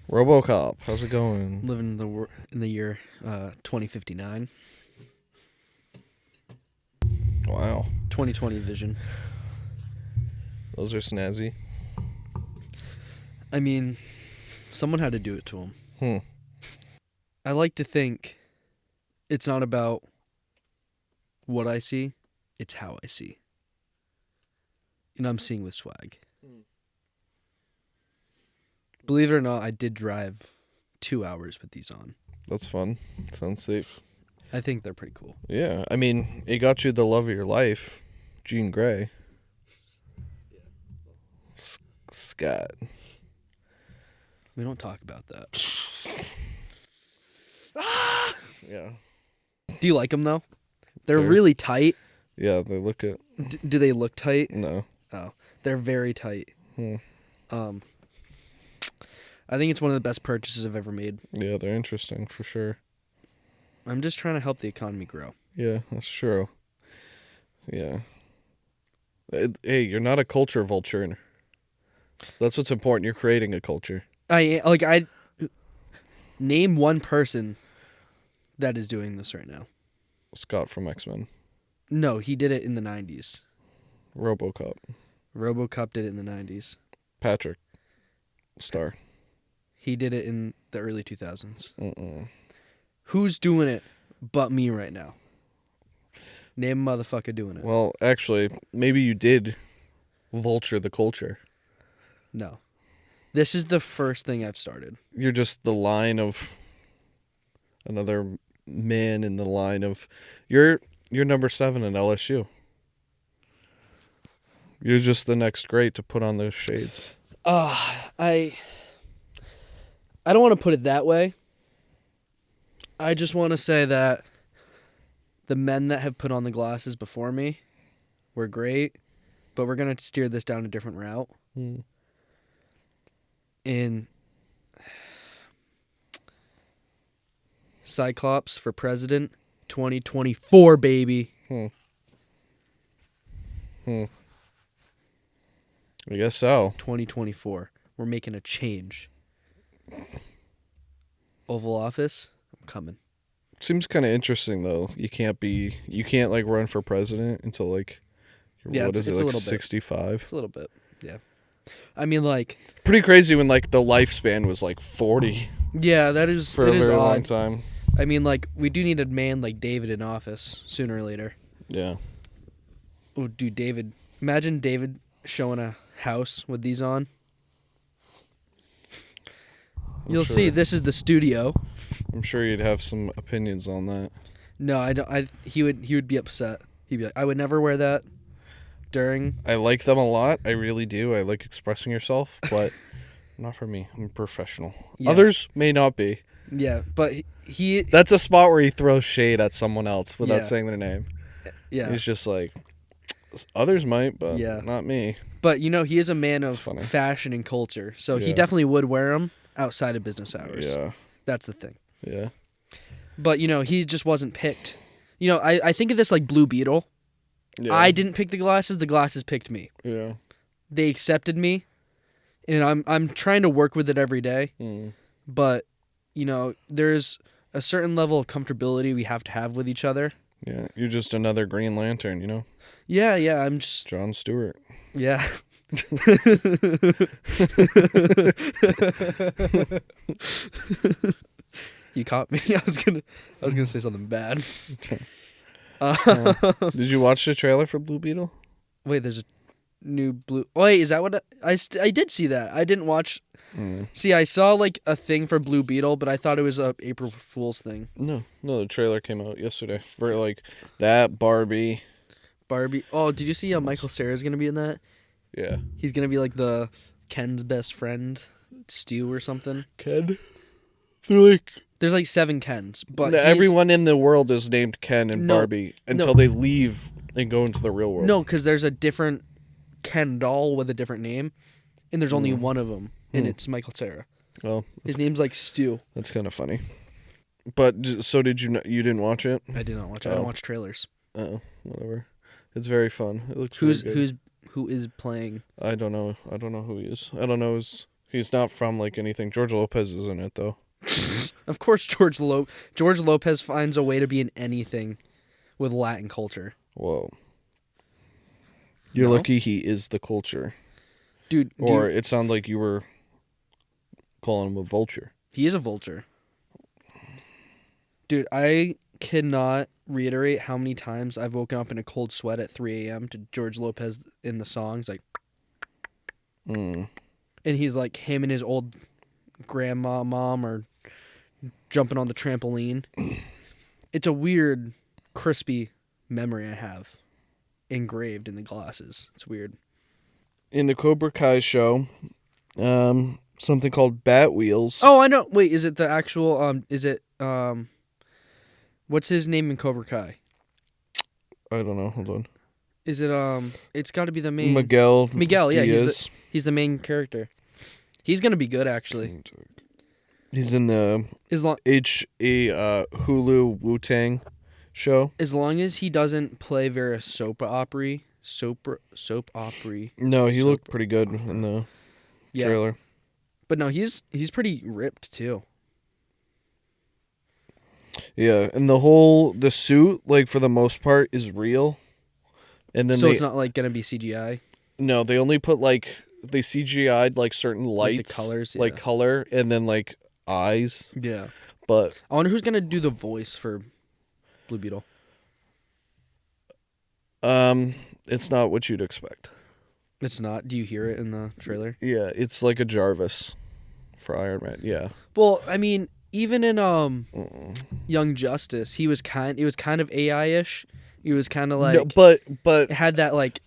RoboCop, how's it going? Living in the year 2059. Wow. 2020 vision. Those are snazzy. I mean, someone had to do it to him. I like to think it's not about what I see, it's how I see. And I'm seeing with swag. Believe it or not, I did drive 2 hours with these on. That's fun. Sounds safe. I think they're pretty cool. Yeah, I mean, it got you the love of your life, Jean Grey. Scott. We don't talk about that. Yeah. Do you like them, though? They're They're- really tight. Yeah, they look it. Do they look tight? No. Oh, they're very tight. Hmm. I think it's one of the best purchases I've ever made. Yeah, they're interesting for sure. I'm just trying to help the economy grow. Yeah, that's true. Yeah. Hey, you're not a culture vulture. That's what's important. You're creating a culture. I name one person that is doing this right now. Scott from X-Men. No, he did it in the 90s. RoboCop. RoboCop did it in the 90s. Patrick. Star. He did it in the early 2000s. Mm-mm. Who's doing it but me right now? Name a motherfucker doing it. Well, actually, maybe you did vulture the culture. No. This is the first thing I've started. You're just the line of another man in the line of... You're number 7 in LSU. You're just the next great to put on those shades. I don't want to put it that way. I just want to say that the men that have put on the glasses before me were great, but we're going to steer this down a different route. In Cyclopes for president 2024, baby. I guess so. 2024. We're making a change. Oval Office, I'm coming. Seems kind of interesting though. You can't like run for president until like what is it, like 65? It's a little bit. Yeah. I mean, like, Pretty crazy when like the lifespan was like 40 yeah, that is for it a is very odd. long time. I mean, like, we do need a man like David in office sooner or later. Yeah. Oh, dude, David. Imagine David showing a house with these on. You'll see, this is the studio. I'm sure you'd have some opinions on that. No, I don't. He would be upset. He'd be like, I would never wear that during. I like them a lot. I really do. I like expressing yourself, but not for me. I'm a professional. Yeah. Others may not be. Yeah, but he. That's a spot where he throws shade at someone else without Yeah. saying their name. Yeah. He's just like, others might, but Yeah. not me. But you know, he is a man of funny. fashion and culture, so he Yeah. definitely would wear them outside of business hours. Yeah. That's the thing. Yeah. But you know, he just wasn't picked. You know, I think of this like Blue Beetle. Yeah. I didn't pick the glasses picked me. Yeah. They accepted me, and I'm trying to work with it every day. But you know, there's a certain level of comfortability we have to have with each other. Yeah. You're just another Green Lantern, you know? Yeah, I'm just John Stewart. yeah. You caught me. I was gonna say something bad. Did you watch the trailer for Blue Beetle? Wait, there's a new blue. Oh, wait, is that what I did see that? I didn't watch. See, I saw like a thing for Blue Beetle, but I thought it was a April Fool's thing. No, the trailer came out yesterday for like that Barbie. Oh, did you see how Michael Cera's gonna be in that? Yeah. He's gonna be like the Ken's best friend, Stu or something. Ken. They're like There's like 7 Kens, but everyone in the world is named Ken and No, Barbie until they leave and go into the real world. No, because there's a different Ken doll with a different name, and there's only one of them, and it's Michael Cera. Well, His name's like Stu. that's kind of funny. But so did you? You didn't watch it? I did not watch it. I don't watch trailers. Oh, whatever. It's very fun. It looks Who is really good. playing? I don't know. I don't know who he is. I don't know his He's not from like anything. George Lopez is in it though. Of course, George Lopez finds a way to be in anything with Latin culture. Whoa. You're No? lucky he is the culture. Dude, Or it sounded like you were calling him a vulture. he is a vulture. Dude, I cannot reiterate how many times I've woken up in a cold sweat at 3 a.m. to George Lopez in the songs, like, Mm. and he's like him and his old mom are jumping on the trampoline. It's a weird, crispy memory I have engraved in the glasses. It's weird. In the Cobra Kai show, something called Bat Wheels. Oh, I know. Wait, is it the actual? What's his name in Cobra Kai? I don't know. Hold on. Is it It's got to be the main Miguel. Yeah, Diaz. he's the main character. He's gonna be good actually. He's in the Hulu Wu-Tang show. As long as he doesn't play very soap opera. No, he looked pretty good in the trailer. But no, he's pretty ripped too. Yeah, and the suit, like for the most part, is real. And then it's not like gonna be CGI. No, they only put like they CGI'd like certain lights, like the colors, like color, and then like eyes. Yeah. But I wonder who's gonna do the voice for Blue Beetle. It's not what you'd expect. It's not. Do you hear it in the trailer? Yeah, it's like a Jarvis for Iron Man. Yeah. Well, I mean, even in Young Justice, it was kind of AI-ish. He was kind of like no, but it had that like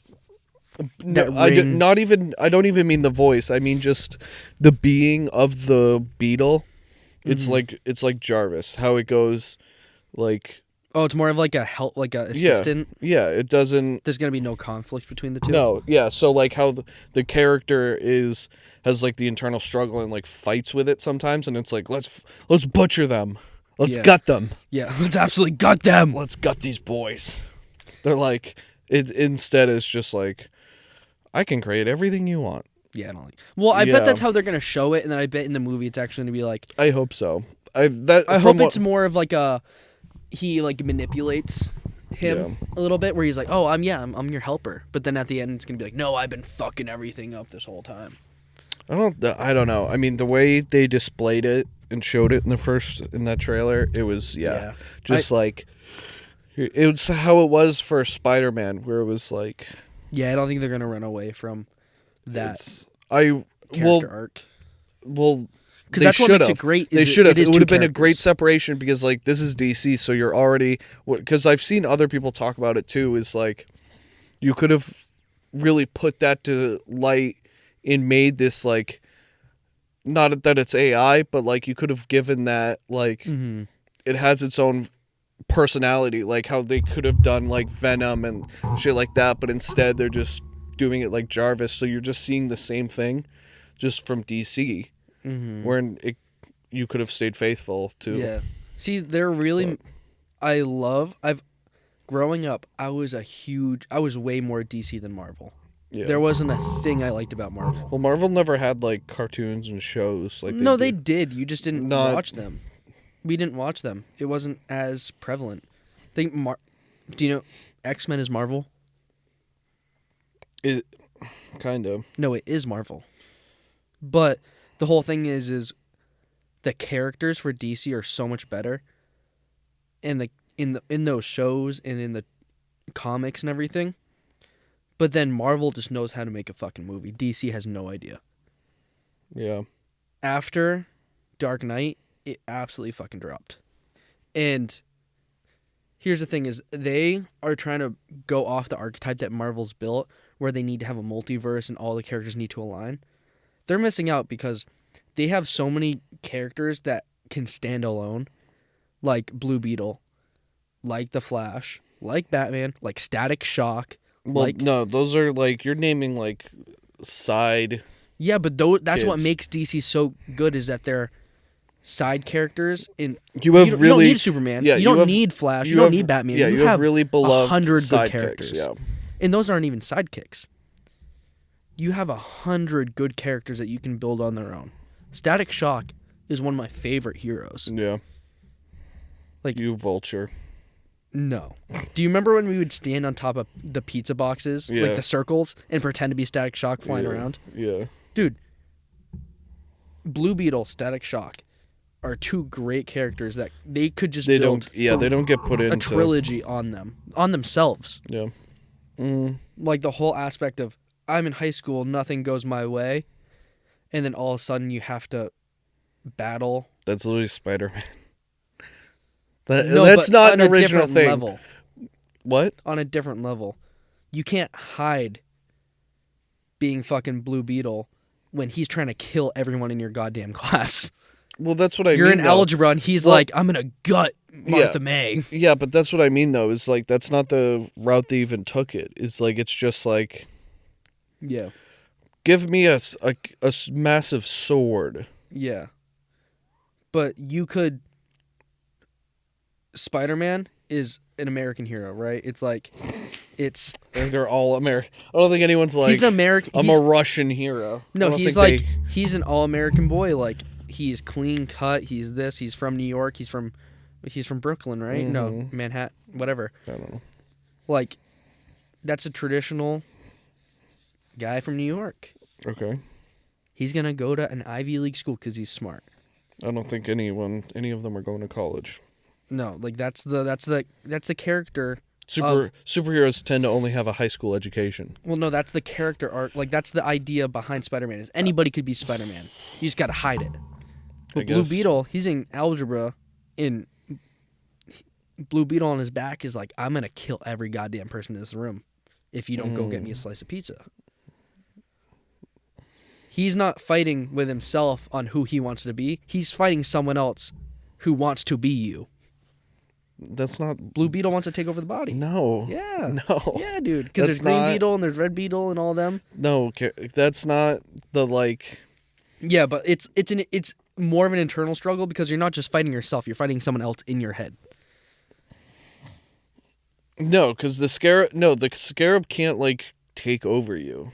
no, that I ring. I don't even mean the voice. I mean just the being of the Beetle. It's like Jarvis, how it goes like Oh, it's more of like a help, like a assistant. Yeah, it doesn't. There's gonna be no conflict between the two. No, yeah. So like how the character has like the internal struggle and like fights with it sometimes, and it's like let's butcher them, let's gut them. Yeah, let's absolutely gut them. Let's gut these boys. They're like instead it's just like I can create everything you want. Yeah, I don't like. Well, I bet that's how they're gonna show it, and then I bet in the movie it's actually gonna be like. I hope so. I hope it's more of like he like manipulates him a little bit, where he's like, "Oh, I'm your helper," but then at the end it's gonna be like, "No, I've been fucking everything up this whole time." I don't know. I mean, the way they displayed it and showed it in that trailer, it was like it was how it was for Spider-Man, where it was like. Yeah, I don't think they're gonna run away from that character arc. Well, because that's what makes it great. They should have. It would have been a great separation because, like, this is DC, so you're already. Because I've seen other people talk about it too. Is like, you could have really put that to light and made this like, not that it's AI, but like you could have given that like, it has its own personality, like how they could have done like Venom and shit like that, but instead they're just doing it like Jarvis, so you're just seeing the same thing, just from DC. Where you could have stayed faithful to. Yeah. See, they're really. Growing up, I was way more DC than Marvel. Yeah. There wasn't a thing I liked about Marvel. Well, Marvel never had like cartoons and shows like. They did. You just didn't watch them. We didn't watch them. It wasn't as prevalent. Do you know X-Men is Marvel? It kind of. No, it is Marvel. But the whole thing is the characters for DC are so much better, and in those shows and in the comics and everything. But then Marvel just knows how to make a fucking movie. DC has no idea. Yeah. After Dark Knight, it absolutely fucking dropped. And here's the thing is they are trying to go off the archetype that Marvel's built, where they need to have a multiverse and all the characters need to align. They're missing out because they have so many characters that can stand alone, like Blue Beetle, like The Flash, like Batman, like Static Shock. Well, no, those are like you're naming like side. Yeah, but that's what makes DC so good is that they're side characters. You don't need Superman. Yeah, you don't need Flash. You don't need Batman. Yeah, you have really beloved 100 sidekicks. good characters. Yeah, and those aren't even sidekicks. you have 100 good characters that you can build on their own. Static Shock is one of my favorite heroes. Yeah. Like you vulture. No. Do you remember when we would stand on top of the pizza boxes, Yeah. like the circles, and pretend to be Static Shock flying around? Yeah. Dude, Blue Beetle, Static Shock are two great characters that they could just build. They don't get put into a trilogy on themselves. Yeah. Like the whole aspect of I'm in high school, nothing goes my way, and then all of a sudden you have to battle. That's literally Spider-Man. No, that's but not on an a original different thing. level. What? On a different level. You can't hide being fucking Blue Beetle when he's trying to kill everyone in your goddamn class. Well, that's what I mean. You're in algebra and he's like, I'm gonna gut Martha May. Yeah, but that's what I mean though, is like that's not the route they even took it. It's like it's just like Yeah. give me a massive sword. Yeah. But you could Spider-Man is an American hero, right? It's like They're all American. I don't think anyone's like he's an American. I'm a Russian hero. No, he's like he's an all-American boy. Like he is clean cut. He's this. He's from New York. He's from Brooklyn, right? Mm-hmm. No, Manhattan, whatever. I don't know. Like that's a traditional guy from New York. Okay. He's gonna go to an Ivy League school because he's smart. I don't think any of them are going to college. No, like that's the character. Superheroes tend to only have a high school education. Well, no, that's the character arc. Like that's the idea behind Spider-Man. Is anybody could be Spider-Man. You just gotta hide it. But Blue Beetle, he's in algebra. In Blue Beetle on his back is like, I'm gonna kill every goddamn person in this room if you don't go get me a slice of pizza. He's not fighting with himself on who he wants to be. He's fighting someone else who wants to be you. That's not... Blue Beetle wants to take over the body. No. Yeah. No. Yeah, dude. Because there's Green Beetle and there's Red Beetle and all of them. No, that's not the, like... Yeah, but it's more of an internal struggle because you're not just fighting yourself. You're fighting someone else in your head. No, because the Scarab can't, like, take over you.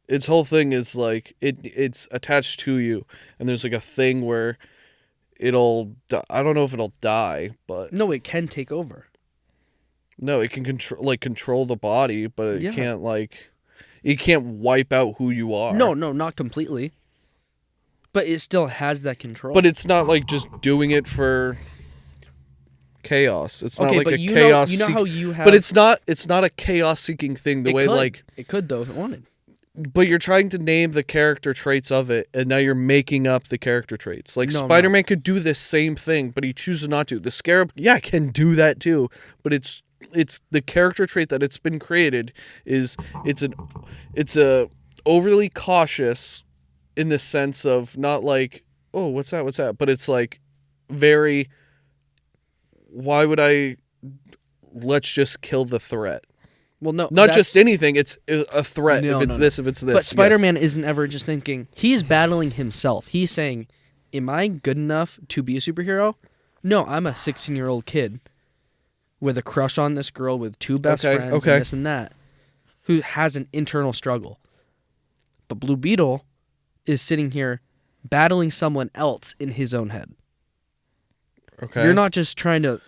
Its whole thing is, like, it's attached to you. And there's, like, a thing where... I don't know if it'll die, but... No, it can take over. No, it can control the body, but it can't, like... It can't wipe out who you are. No, not completely. But it still has that control. But it's not, like, just doing it for chaos. It's not like a you chaos... You know how you have... But it's not a chaos-seeking thing the way, like... It could, though, if it wanted. But you're trying to name the character traits of it, and now you're making up the character traits. Like, Spider-Man could do this same thing, but he chooses not to. The Scarab, can do that too, but it's the character trait that it's been created is it's a overly cautious in the sense of not like, oh, what's that? But it's like very, why would let's just kill the threat. Well, no, not just anything. It's a threat. If it's this. But Spider-Man isn't ever just thinking. He's battling himself. He's saying, "Am I good enough to be a superhero? No, I'm a 16-year-old kid with a crush on this girl with two best friends and this and that, who has an internal struggle." But Blue Beetle is sitting here battling someone else in his own head. Okay, you're not just trying to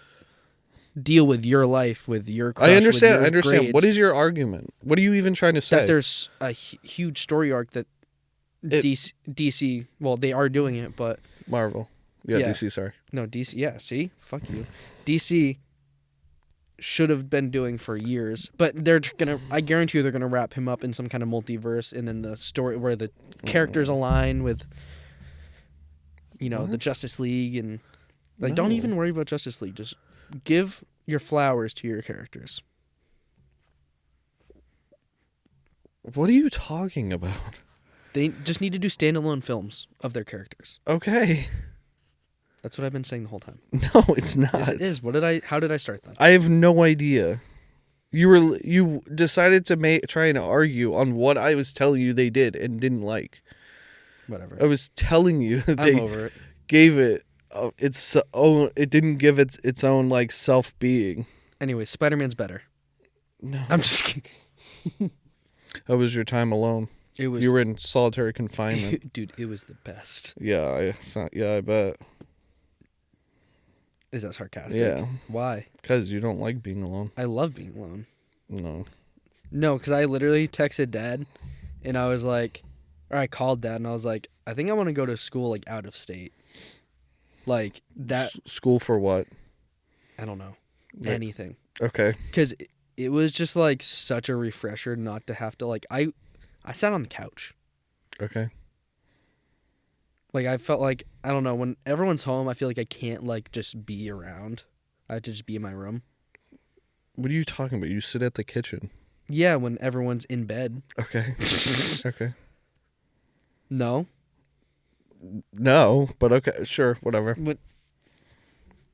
deal with your life, with your crush, I understand. with your grades. What is your argument? What are you even trying to say? That there's a huge story arc that DC, well, they are doing it, but... Marvel. Yeah, DC, sorry. No, DC, yeah, see? Fuck you. DC should have been doing for years, but I guarantee you they're gonna wrap him up in some kind of multiverse, and then the story where the characters align with, the Justice League, and... Like, don't even worry about Justice League, just... Give your flowers to your characters. What are you talking about? They just need to do standalone films of their characters. Okay. That's what I've been saying the whole time. No, it's not. Yes, it is. How did I start that? I have no idea. You decided to try and argue on what I was telling you they did and didn't like. Whatever. I was telling you that I'm over it. Gave it it didn't give its own like self-being. Anyway, Spider-Man's better. No. I'm just kidding. How was your time alone? It was You were in solitary confinement. dude, it was the best. Yeah, I bet. Is that sarcastic? Yeah. Why? Because you don't like being alone. I love being alone. No. No, because I literally texted Dad, and I was like, or I called Dad, and I was like, I think I want to go to school, like, out of state. Like, that. School for what? I don't know. Like, Anything. okay. Because it was just, like, such a refresher not to have to, like, I sat on the couch. Okay. Like, I felt like, I don't know, when everyone's home, I feel like I can't, like, just be around. I have to just be in my room. What are you talking about? You sit at the kitchen. Yeah, when everyone's in bed. Okay. Okay. No? No, but okay. Sure. Whatever. What?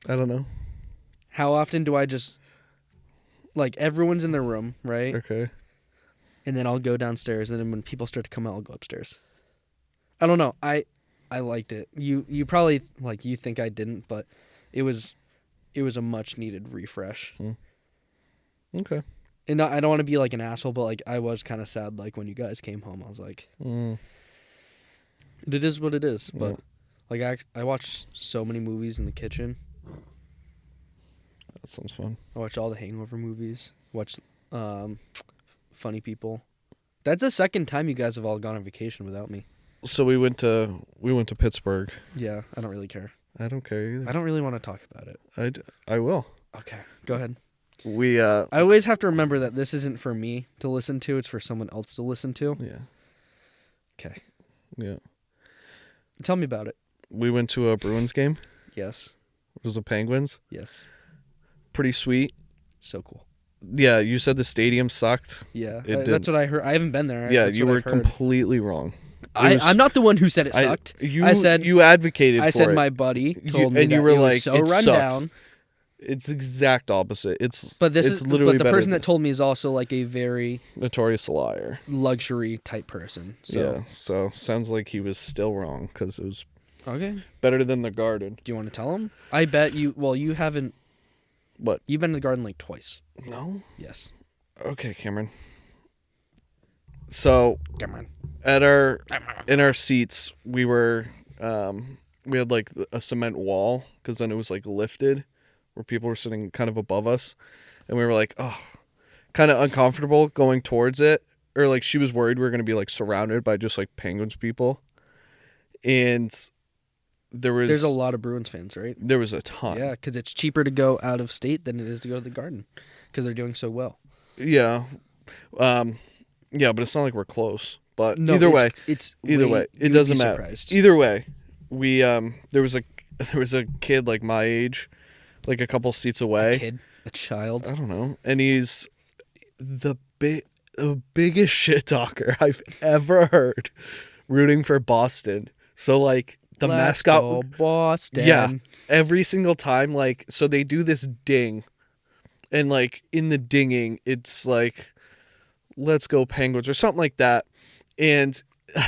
I don't know. How often do I just, like, everyone's in their room, right? Okay. And then I'll go downstairs, and then when people start to come out, I'll go upstairs. I don't know. I liked it. You probably, like, you think I didn't, but it was a much needed refresh. Okay. And I don't want to be like an asshole, but like I was kind of sad. Like when you guys came home, I was like, it is what it is. But like I watched so many movies in the kitchen. That sounds fun. I watched all the Hangover movies. Watched Funny People. That's the second time you guys have all gone on vacation without me. So we went to Pittsburgh. Yeah, I don't really care. I don't care either. I don't really want to talk about it. I will. Okay, go ahead. I always have to remember that this isn't for me to listen to. It's for someone else to listen to. Yeah. Okay. Yeah. Tell me about it. We went to a Bruins game. Yes. It was the Penguins. Yes. Pretty sweet. So cool. Yeah, you said the stadium sucked. Yeah, It that's what I heard. I haven't been there. Yeah, That's you what were I've heard. completely wrong. I'm not the one who said it sucked. I said you advocated for it. I said my buddy told me and that you were it like, was so it run sucks. down. It's exact opposite. It's but literally the better person that told me is also like a very notorious liar, luxury type person. So. Yeah, so sounds like he was still wrong because it was okay. Better than the Garden. Do you want to tell him? I bet you. Well, you haven't. What? You've been to the Garden like twice. No. Yes. Okay, Cameron. So Cameron. In our seats, we had like a cement wall because then it was like lifted, where people were sitting kind of above us, and we were like, oh, kind of uncomfortable going towards it, or like she was worried we were gonna be like surrounded by just like Penguins people, and there's a lot of Bruins fans, right? There was a ton. Yeah, because it's cheaper to go out of state than it is to go to the Garden, because they're doing so well. Yeah, yeah, but it's not like we're close. But no, either way, it doesn't matter. Surprised. Either way, we there was a kid like my age, like a couple seats away. A child. I don't know, and he's the biggest shit talker I've ever heard, rooting for Boston. So like the mascot, go Boston. Yeah, every single time. Like so they do this ding, and like in the dinging, it's like, "Let's go Penguins" or something like that. And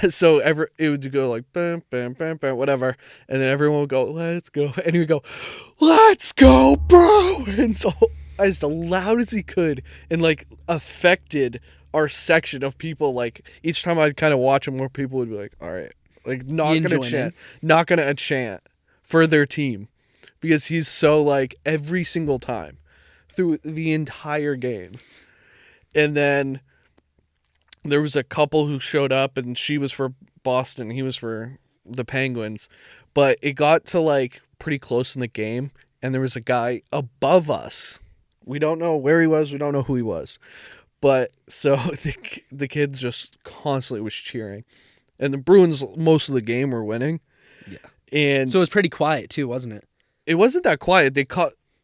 so it would go like bam, bam, bam, bam, whatever, and then everyone would go, "Let's go," and he would go, "Let's go, bro!" And so as loud as he could, and like affected our section of people. Like each time I'd kind of watch him, more people would be like, "All right, like not gonna chant for their team," because he's so like every single time through the entire game, and then. There was a couple who showed up, and she was for Boston, he was for the Penguins. But it got to, like, pretty close in the game, and there was a guy above us. We don't know where he was. We don't know who he was. But, so, the kids just constantly was cheering. And the Bruins, most of the game, were winning. Yeah. And so it was pretty quiet, too, wasn't it? It wasn't that quiet.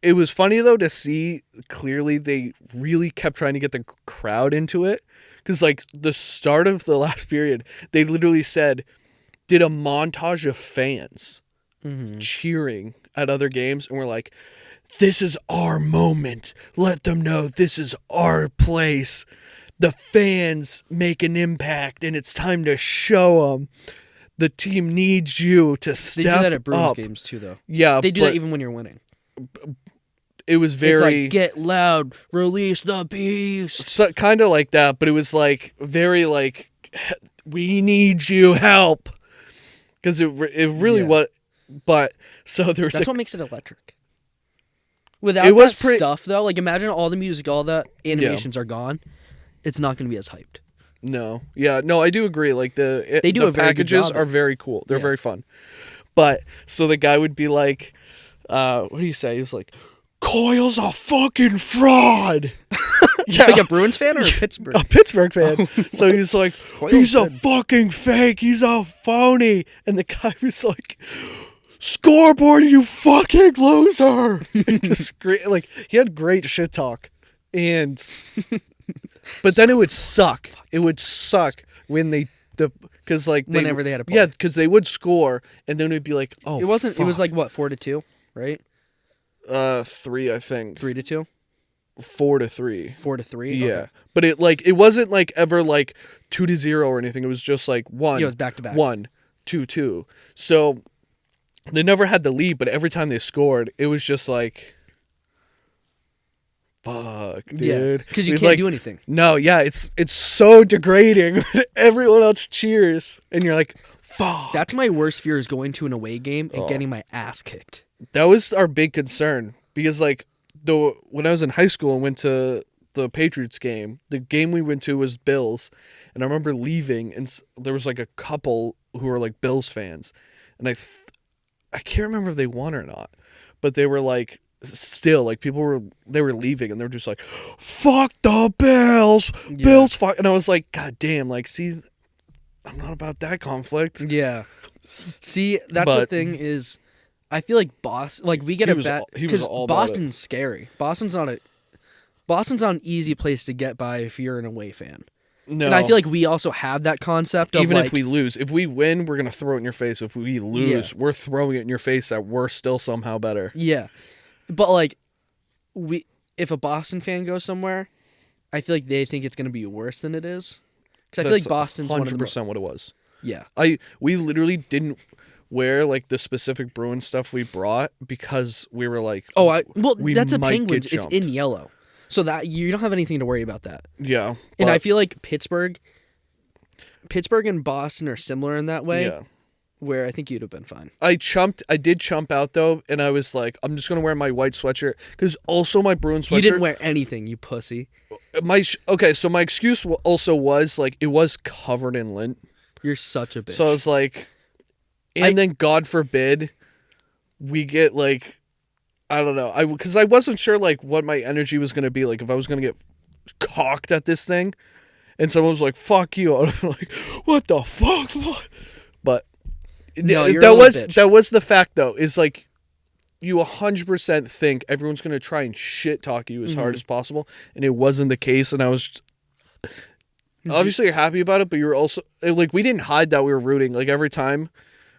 It was funny, though, to see clearly they really kept trying to get the crowd into it. Because, like, the start of the last period, they literally did a montage of fans cheering at other games. And we're like, this is our moment. Let them know this is our place. The fans make an impact, and it's time to show them. The team needs you to step up. They do that at Bruins games, too, though. Yeah, they do that even when you're winning. It was very... It's like, get loud, release the beast. So, kind of like that, but it was like very like we need you help. Because it really was, but so there was That's what makes it electric. Without stuff though, like imagine all the music, all the animations are gone. It's not going to be as hyped. No, I do agree. Like the packages are very cool. They're very fun. But so the guy would be like, what do you say? He was like, Coyle's a fucking fraud. Like a Bruins fan or a Pittsburgh? A Pittsburgh fan. So he was like, he's a fucking fake. He's a phony. And the guy was like, scoreboard, you fucking loser. Just great. Like he had great shit talk, but then it would suck. It would suck when whenever they had a play. Because they would score, and then it'd be like, oh, it wasn't. Fuck. It was like what 4-2, right? 3, I think. 3-2. 4-3. 4-3. Yeah, okay. but it wasn't like ever like 2-0 or anything. It was just like 1. Yeah, it was back to back. 1-2-2. So they never had the lead, but every time they scored, it was just like, fuck, dude. Yeah, because you can't do anything. No, yeah, it's so degrading. Everyone else cheers, and you're like, fuck. That's my worst fear, is going to an away game and getting my ass kicked. That was our big concern, because like when I was in high school and went to the Patriots game, the game we went to was Bills, and I remember leaving, and there was like a couple who were like Bills fans, and I can't remember if they won or not, but they were like, still like they were leaving, and they were just like, fuck the Bills, Bills fuck, and I was like, god damn, like, see, I'm not about that conflict. Yeah, see, that's the thing is, I feel like Boston, like we get a bad, because Boston's scary. Boston's not an easy place to get by if you're an away fan. No. And I feel like we also have that concept of, even like, if we lose. If we win, we're going to throw it in your face. If we lose, we're throwing it in your face that we're still somehow better. Yeah. But like if a Boston fan goes somewhere, I feel like they think it's going to be worse than it is. Cuz I feel like Boston's 100% what it was. Yeah. We literally didn't wear like the specific Bruins stuff we brought because we were like, that's a Penguins. It's in yellow. So that you don't have anything to worry about that. Yeah. And I feel like Pittsburgh and Boston are similar in that way. Yeah. Where I think you'd have been fine. I did chump out though, and I was like, I'm just going to wear my white sweatshirt, because also my Bruins sweatshirt. You didn't wear anything, you pussy. So my excuse also was like, it was covered in lint. You're such a bitch. So I was like, and then God forbid we get like, I don't know. Because I wasn't sure like what my energy was going to be like, if I was going to get cocked at this thing, and someone was like, fuck you. I'm like, what the fuck? But no, that was the fact though, is like, you 100% think everyone's going to try and shit talk you as hard as possible, and it wasn't the case. And I was obviously you're happy about it, but you were also like, we didn't hide that we were rooting. Like every time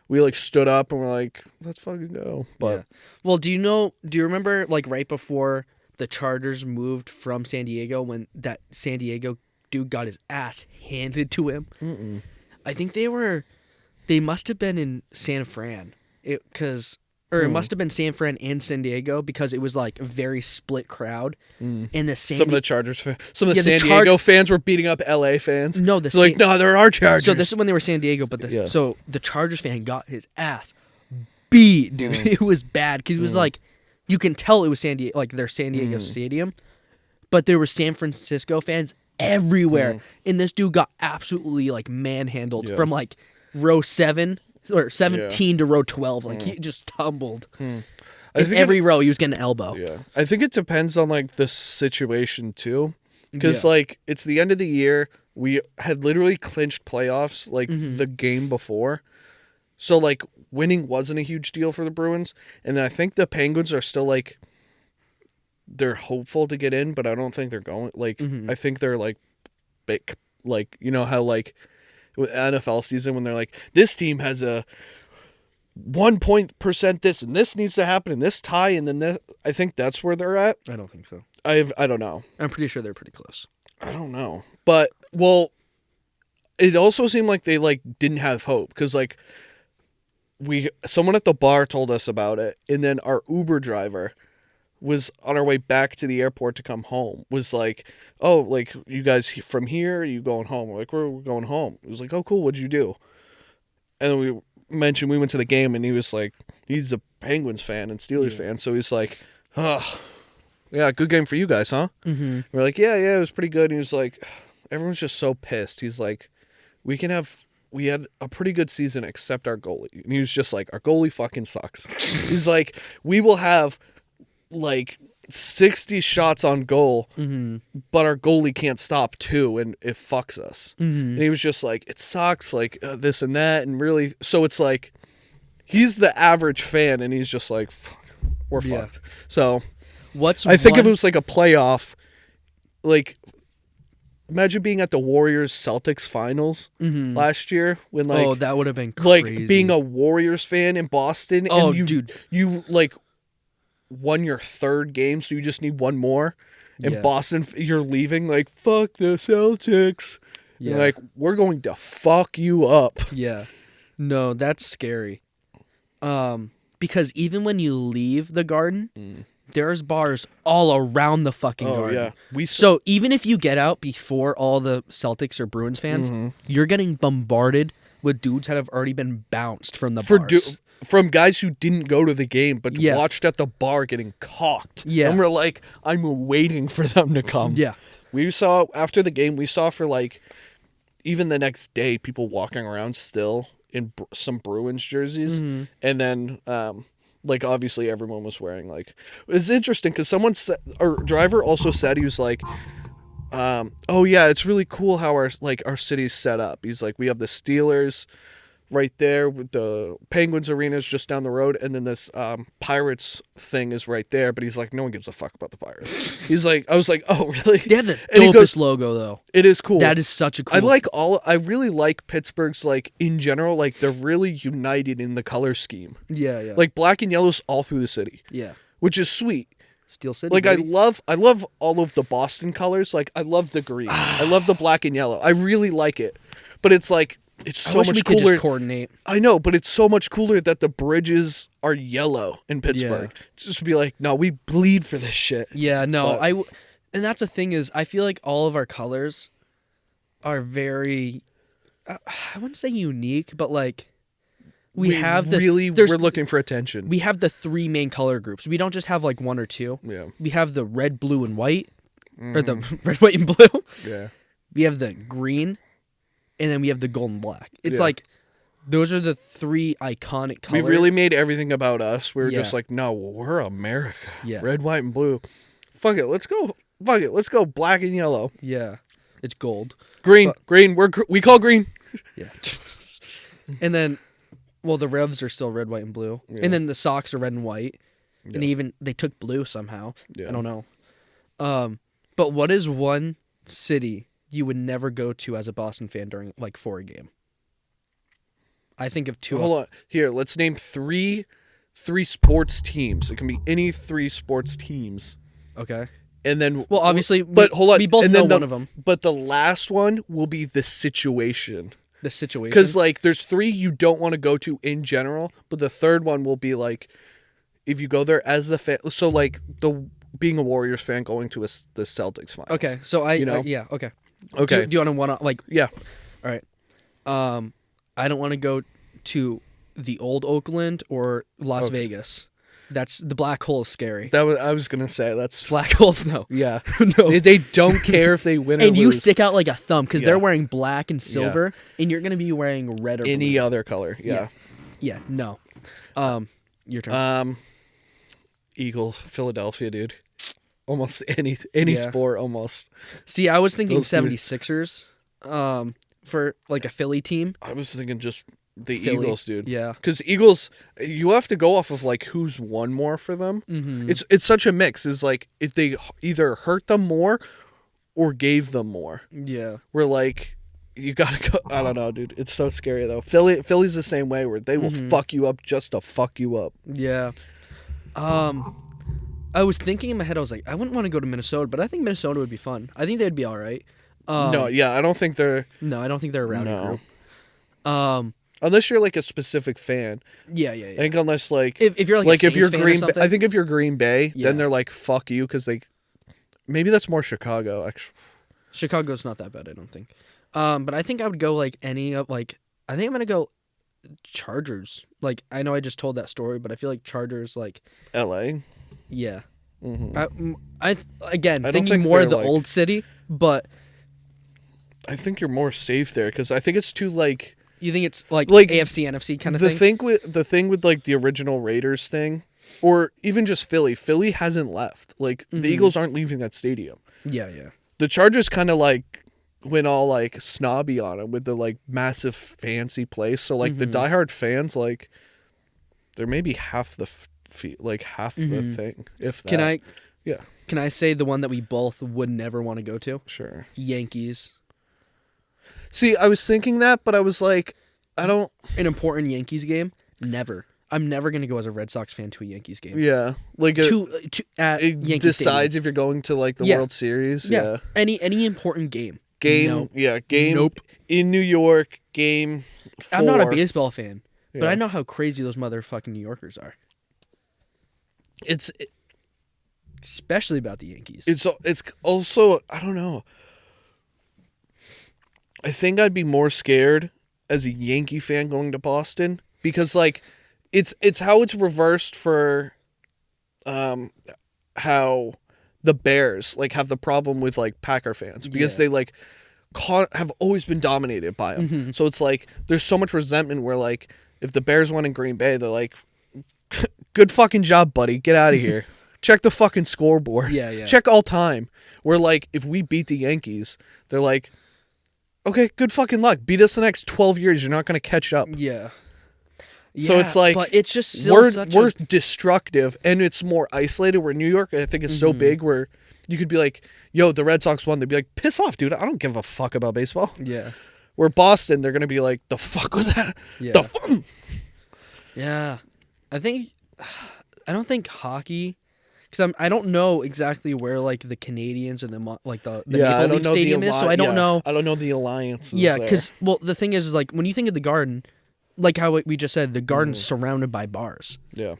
we like stood up and we're like, let's fucking go. But well, do you remember like right before the Chargers moved from San Diego, when that San Diego dude got his ass handed to him? Mm-mm. I think they must have been in San Fran, it must have been San Fran and San Diego, because it was like a very split crowd. And some of the Chargers fans, some of the San Diego fans were beating up LA fans. No, there are Chargers. So this is when they were San Diego, but so the Chargers fan got his ass beat, dude. It was bad, because it was like, you can tell it was San Diego, like their San Diego stadium, but there were San Francisco fans everywhere, and this dude got absolutely like manhandled from like row 7 or 17 to row 12. Like he just tumbled. In every row he was getting an elbow. Yeah. I think it depends on like the situation too. Because like it's the end of the year. We had literally clinched playoffs like the game before. So like winning wasn't a huge deal for the Bruins. And then I think the Penguins are still like, they're hopeful to get in, but I don't think they're going. Like I think they're like big, like, you know how like with NFL season when they're like, this team has a 1% this and this needs to happen in this tie, and then this, I think that's where they're at. I don't think so. I don't know. I'm pretty sure they're pretty close. I don't know, but well, it also seemed like they like didn't have hope, because like someone at the bar told us about it, and then our Uber driver was on our way back to the airport to come home. Was like, oh, like you guys from here? Are you going home? We're like, we're going home. He was like, oh, cool. What'd you do? And then we mentioned we went to the game, and he was like, he's a Penguins fan and Steelers fan, so he's like, oh, yeah, good game for you guys, huh? Mm-hmm. We're like, yeah, it was pretty good. And he was like, everyone's just so pissed. He's like, we had a pretty good season except our goalie. And he was just like, our goalie fucking sucks. He's like, we will have like 60 shots on goal, but our goalie can't stop 2, and it fucks us. And he was just like, it sucks, like this and that, and really, so it's like, he's the average fan, and he's just like, fuck, we're fucked. So, I think if it was like a playoff, like, imagine being at the Warriors-Celtics finals last year when like, that would have been crazy. Like being a Warriors fan in Boston, and you like won your 3rd game, so you just need one more. And Boston, you're leaving like, fuck the Celtics. Yeah. Like, we're going to fuck you up. Yeah. No, that's scary. Because even when you leave the Garden, there's bars all around the fucking Garden. Yeah. So even if you get out before all the Celtics or Bruins fans, you're getting bombarded with dudes that have already been bounced from the bars. From guys who didn't go to the game, but watched at the bar getting cocked. Yeah. And we're like, I'm waiting for them to come. Yeah. We saw, after the game, for like, even the next day, people walking around still in some Bruins jerseys. And then, like, obviously everyone was wearing, like, it's interesting because someone said, or driver also said, he was like, oh yeah, it's really cool how our city's set up. He's like, we have the Steelers right there, with the Penguins arena's just down the road, and then this Pirates thing is right there, but he's like, no one gives a fuck about the Pirates. He's like, I was like, oh really? They had the dopest logo though. It is cool. That is such a cool. I really like Pittsburgh's, like, in general, like, they're really united in the color scheme. Yeah. Like, black and yellow's all through the city. Yeah. Which is sweet. Steel City. Like, baby. I love all of the Boston colors. Like, I love the green. I love the black and yellow. I really like it. But it's like, it's so much cooler. Could just coordinate. I know, but it's so much cooler that the bridges are yellow in Pittsburgh. Yeah. It's just to be like, no, we bleed for this shit. Yeah, no, and that's the thing is, I feel like all of our colors are very, I wouldn't say unique, but like, we're looking for attention. We have the 3 main color groups. We don't just have like 1 or 2. Yeah. We have the red, blue, and white, or the red, white, and blue. Yeah. We have the green. And then we have the gold and black. It's like, those are the 3 iconic colors. We really made everything about us. We were just like, no, we're America. Yeah. Red, white, and blue. Fuck it, let's go. Fuck it, let's go black and yellow. Yeah. It's gold. Green. We call green. Yeah. And then, well, the Revs are still red, white, and blue. Yeah. And then the Sox are red and white. Yeah. And they took blue somehow. Yeah. I don't know. But what is one city you would never go to as a Boston fan during, like, for a game? I think of 2. Hold on. Here, let's name three sports teams. It can be any 3 sports teams. Okay. And then, well, obviously, but hold on. We both know one of them. But the last one will be the situation. The situation. Because, like, there's 3 you don't want to go to in general, but the third one will be like, if you go there as a fan. So, like, being a Warriors fan going to the Celtics finals. Okay. So yeah. Okay. Okay. Do you want to like? Yeah. All right. I don't want to go to the old Oakland or Las Vegas. That's the black hole is scary. I was gonna say that's black hole. No. Yeah. No. They don't care if they win or and lose. You stick out like a thumb because they're wearing black and silver, and you're gonna be wearing red or any blue. other color. Yeah. Yeah. No. Your turn. Eagles, Philadelphia, dude. Almost any sport, almost. See, I was thinking 76ers for, like, a Philly team. I was thinking just the Eagles, dude. Yeah. Because Eagles, you have to go off of, like, who's won more for them. Mm-hmm. It's such a mix. It's like, if they either hurt them more or gave them more. Yeah. We're like, you gotta go. I don't know, dude. It's so scary, though. Philly's the same way, where they will fuck you up just to fuck you up. Yeah. I was thinking in my head, I was like, I wouldn't want to go to Minnesota, but I think Minnesota would be fun. I think they'd be all right. No, yeah, I don't think they're... No, I don't think they're a rowdy group. Unless you're like a specific fan. Yeah. I think unless like If you're like a if you're Saints fan or Green, something, I think if you're Green Bay, Yeah. then they're like fuck you because they. Maybe that's more Chicago. Actually, Chicago's not that bad, I don't think. But I think I would go like any of like I think I'm gonna go Chargers. Like I know I just told that story, but I feel like Chargers like L.A. yeah. Mm-hmm. I again I don't thinking think more they're, of the like- old city, but I think you're more safe there because I think it's too like you think it's like Like, AFC NFC kind of the thing. thing with like the original Raiders thing, or even just Philly. Philly hasn't left. Like the Eagles aren't leaving that stadium. Yeah. The Chargers kind of like went all like snobby on it with the like massive fancy place. So like the diehard fans, like they're maybe half the half the thing. If that. Can I? Yeah. Can I say the one that we both would never want to go to? Sure. Yankees. See, I was thinking that, but I was like, I don't. An important Yankees game? Never. I'm never gonna go as a Red Sox fan to a Yankees game. Yeah, like At it Yankee decides Stadium. if you're going to like the Yeah. World Series. Yeah. Yeah. Any important game. Game. No. Yeah. Game. Nope. In New York. Game. 4. I'm not a baseball fan, but Yeah. I know how crazy those motherfucking New Yorkers are. It's Especially about the Yankees. it's also I don't know. I think I'd be more scared as a Yankee fan going to Boston because like it's how it's reversed for how the Bears like have the problem with like Packer fans because Yeah. they like have always been dominated by them. So it's like there's so much resentment where like if the Bears won in Green Bay, they're like, good fucking job, buddy. Get out of here. Check the fucking scoreboard. Yeah. Check all time. Where like if we beat the Yankees, they're like, okay, good fucking luck. Beat us the next 12 years. You're not going to catch up. Yeah. So it's like but it's just still we're destructive and it's more isolated. Where New York, I think, is so big where you could be like, yo, the Red Sox won. They'd be like, piss off, dude. I don't give a fuck about baseball. Yeah. Where Boston, they're going to be like, the fuck was that? Yeah. The fuck? Yeah. I don't think hockey, because I don't know exactly where like the Canadians and the Maple Leaf Stadium is, so I don't know. I don't know the alliances. Yeah, there. because the thing is like when you think of the Garden, like how we just said, the Garden's surrounded by bars. Yeah.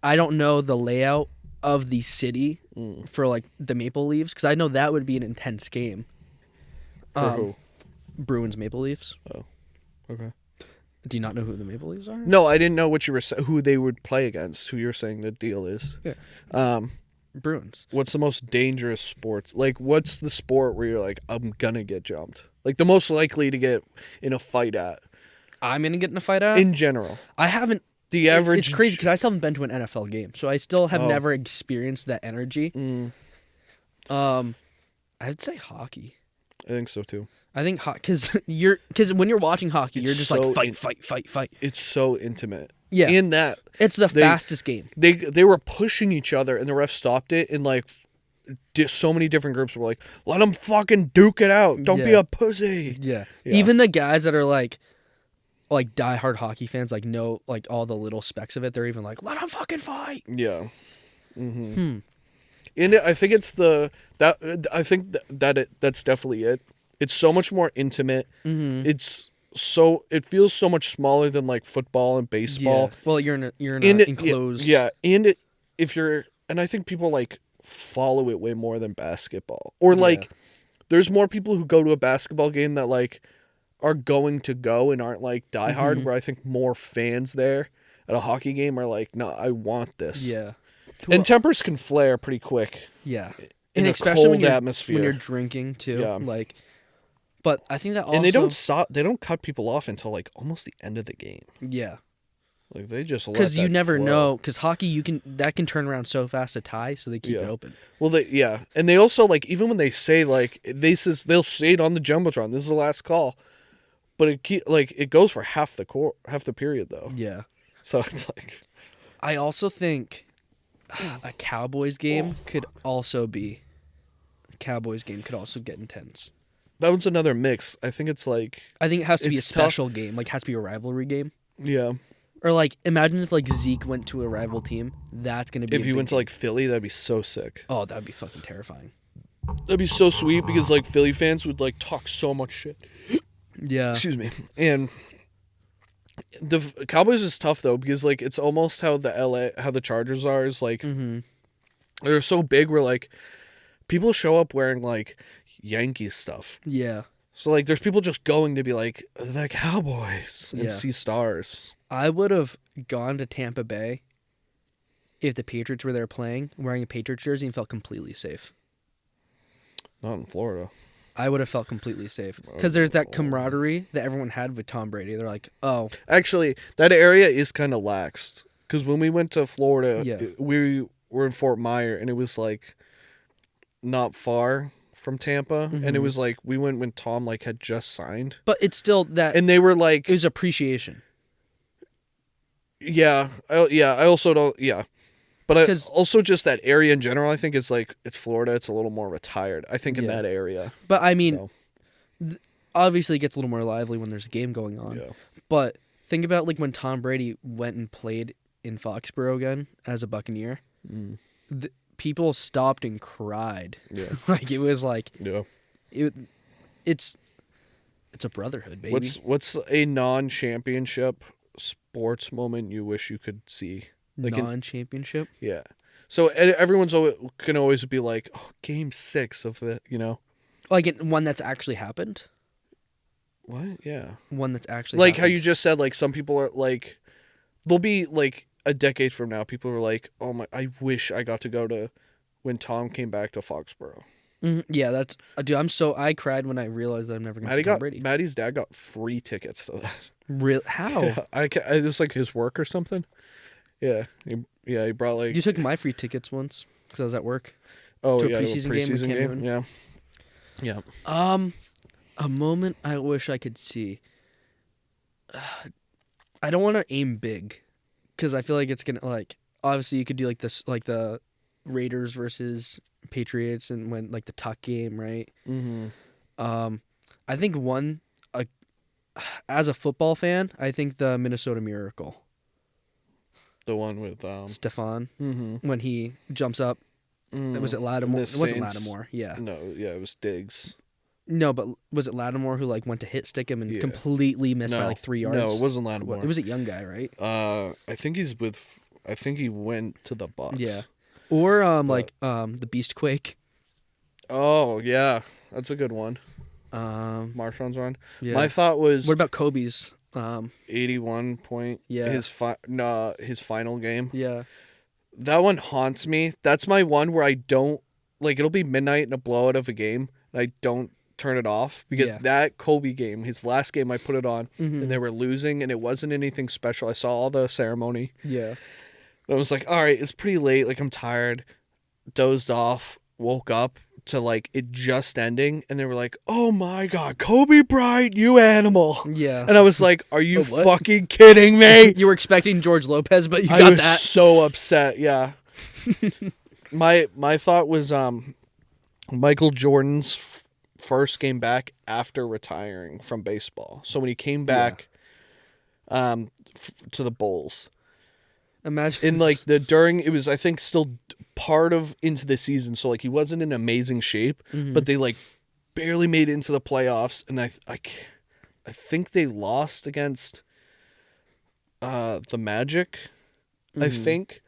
I don't know the layout of the city for like the Maple Leafs because I know that would be an intense game. For who? Bruins Maple Leafs. Oh, okay. Do you not know who the Maple Leafs are? No, I didn't know what you were who they would play against. Who you're saying the deal is? Yeah. Bruins. What's the most dangerous sports? Like, what's the sport where you're like, I'm gonna get jumped? Like the most likely to get in a fight at. I'm gonna get in a fight at. In general, I haven't. the average. It's crazy because I still haven't been to an NFL game, so I still have Oh. never experienced that energy. I'd say hockey. I think so too. I think because when you're watching hockey, you're just so like fight. It's so intimate. Yeah. In that It's the fastest game. they were pushing each other, and the ref stopped it, and like, so many different groups were like, "Let them fucking duke it out. Don't be Yeah. a pussy." Yeah. Yeah. Even the guys that are like diehard hockey fans, like know like all the little specks of it. They're even like, "Let them fucking fight." Yeah. And I think it's that's definitely it. It's so much more intimate. It feels so much smaller than like football and baseball. Yeah. Well, you're in an enclosed. Yeah, and I think people like follow it way more than basketball. Or like there's more people who go to a basketball game that like are going to go and aren't like diehard, where I think more fans there at a hockey game are like, no, I want this. Yeah. And tempers can flare pretty quick. Yeah. In And a especially cold when you're, atmosphere. when you're drinking too. Yeah. Like, but I think that also. And they don't stop. They don't cut people off until like almost the end of the game. Yeah. Like they just Because you never flow. know. Because hockey, that can turn around so fast to tie, so they keep it open. Well, and they also like even when they say like they'll say it on the jumbotron. This is the last call, but it goes for half the period though. Yeah. So it's like. I also think a Cowboys game could also get intense. That was another mix. I think it's like. I think it has to be a It's tough. special game. Like, it has to be a rivalry game. Yeah. Or like, imagine if like Zeke went to a rival team. That's gonna be. If a he big went to game. like Philly, that'd be so sick. Oh, that'd be fucking terrifying. That'd be so sweet because like Philly fans would like talk so much shit. Yeah. Excuse me. And The Cowboys is tough though because like it's almost how the Chargers are is like they're so big where like people show up wearing like Yankees stuff. Yeah. So like there's people just going to be like the Cowboys and Yeah. see stars. I would have gone to Tampa Bay if the Patriots were there playing, wearing a Patriots jersey, and felt completely safe. Not in Florida. I would have felt completely safe because there's that camaraderie that everyone had with Tom Brady. They're like, oh, Actually, that area is kind of laxed because when we went to Florida, Yeah. we were in Fort Myer and it was like not far from Tampa, and it was like we went when Tom like had just signed, but it's still that and they were like, it was appreciation. I also don't, but I 'Cause- also just that area in general. I think it's like it's Florida. It's a little more retired. I think in Yeah. that area. But I mean, So, obviously it gets a little more lively when there's a game going on. yeah. But think about like when Tom Brady went and played in Foxborough again as a Buccaneer. People stopped and cried. Yeah. Like it was like Yeah. it's a brotherhood, baby. What's a non-championship sports moment you wish you could see? Like non-championship? Yeah. So can always be like, oh, Game 6 of the, Like one that's actually happened? what? Yeah. One that's actually Like how happened. you just said, like some people are like, they'll be like a decade from now, people are like, oh my, I wish I got to go to when Tom came back to Foxborough. Yeah, that's dude. I cried when I realized that I'm never gonna see Tom Brady. Maddie's dad got free tickets to that. Real? How? Yeah, it was like his work or something. Yeah. He brought like, You took my free tickets once because I was at work. to a preseason game with Cam Newton. Yeah. Yeah. A moment I wish I could see. I don't want to aim big, because I feel like it's gonna like obviously you could do like this like the Raiders versus Patriots and when like the Tuck game, right? Mm-hmm. I think as a football fan, I think the Minnesota Miracle, The one with Stefan, mm-hmm. when he jumps up. Was it Lattimore? It wasn't Lattimore. Yeah. No, yeah, it was Diggs. No, but was it Lattimore who like went to hit stick him and completely missed by like 3 yards? No, it wasn't Lattimore. It was a young guy, right? I think he went to the Bucs. Yeah. Or the Beast Quake. Oh yeah, that's a good one. Marshawn's run. Yeah. My thought was, What about Kobe's? 81 point. Yeah. His final game. Yeah. That one haunts me. That's my one where I don't like. It'll be midnight in a blowout of a game, and I don't turn it off because that Kobe game, his last game, I put it on, and they were losing, and it wasn't anything special. I saw all the ceremony. Yeah. And I was like, all right, it's pretty late. Like, I'm tired. Dozed off. Woke up to, like, it just ending. And they were like, oh, my God, Kobe Bryant, you animal. Yeah. And I was like, are you What? fucking kidding me? You were expecting George Lopez, but you I got was that. so upset, yeah. My thought was Michael Jordan's first game back after retiring from baseball. So when he came back to the Bulls. Imagine In like it was I think still part of into the season, so like he wasn't in amazing shape, but they like barely made it into the playoffs, and I think they lost against the Magic, I think,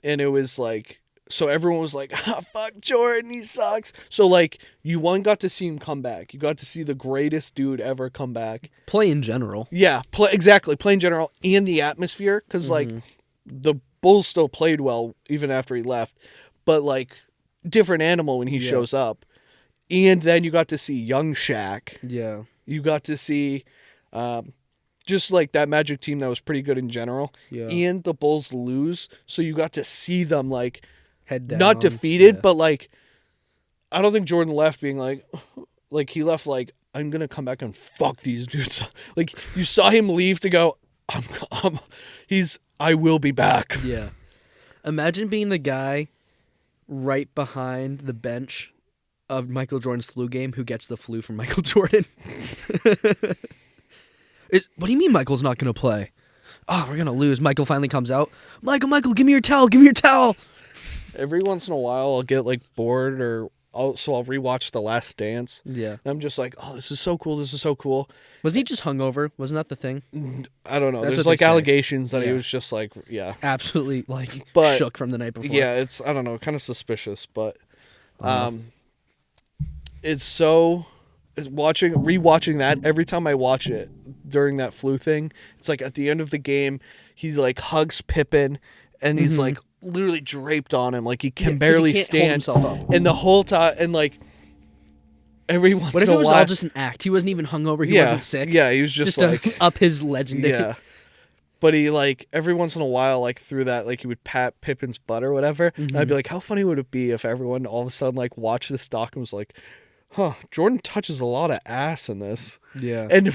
and it was like, so everyone was like, fuck Jordan, he sucks. So like you got to see him come back, you got to see the greatest dude ever come back. play in general. Yeah, exactly, play in general, and the atmosphere, because like the Bulls still played well even after he left, but like different animal when he shows up. And then you got to see young Shaq. Yeah. You got to see just like that Magic team that was pretty good in general. Yeah. And the Bulls lose, so you got to see them like Head down. not defeated, but like I don't think Jordan left being like he left like, I'm gonna come back and fuck these dudes. Like you saw him leave to go, I will be back. Yeah. Imagine being the guy right behind the bench of Michael Jordan's flu game who gets the flu from Michael Jordan. What do you mean Michael's not going to play? Oh, we're going to lose. Michael finally comes out. Michael, give me your towel. Give me your towel. Every once in a while, I'll get like bored or I'll rewatch The Last Dance. Yeah. And I'm just like, oh, this is so cool. This is so cool. Was he just hungover? Wasn't that the thing? I don't know. That's There's what like they say. allegations that he Yeah. was just like, yeah. Absolutely like But- shook from the night before. Yeah, it's, I don't know, kind of suspicious, but Uh-huh. it's rewatching that every time I watch it during that flu thing. It's like at the end of the game, he's like hugs Pippen, and he's like literally draped on him, like he can Yeah, 'cause barely he can't stand. hold himself up. And the whole time, and like every once What if in it a was while, all just an act? He wasn't even hungover. He yeah, wasn't sick. yeah, he was just to like up his legendary. yeah. But he like every once in a while, like through that, like he would pat Pippin's butt or whatever. And I'd be like, how funny would it be if everyone all of a sudden like watched this doc and was like, huh, Jordan touches a lot of ass in this. Yeah. And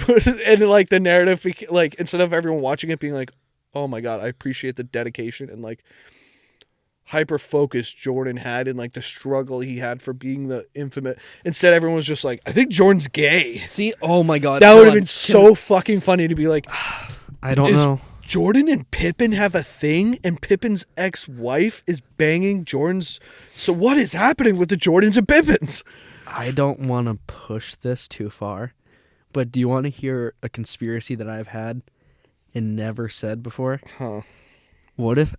like the narrative, like instead of everyone watching it being like, oh my God, I appreciate the dedication and like hyper focus Jordan had and like the struggle he had for being the infamous. Instead, everyone was just like, I think Jordan's gay. See, oh my God. That hold would have on. been so fucking funny to be like, I don't is know. Jordan and Pippen have a thing, and Pippen's ex-wife is banging Jordan's. So what is happening with the Jordans and Pippens? I don't want to push this too far, but do you want to hear a conspiracy that I've had and never said before? Huh. What if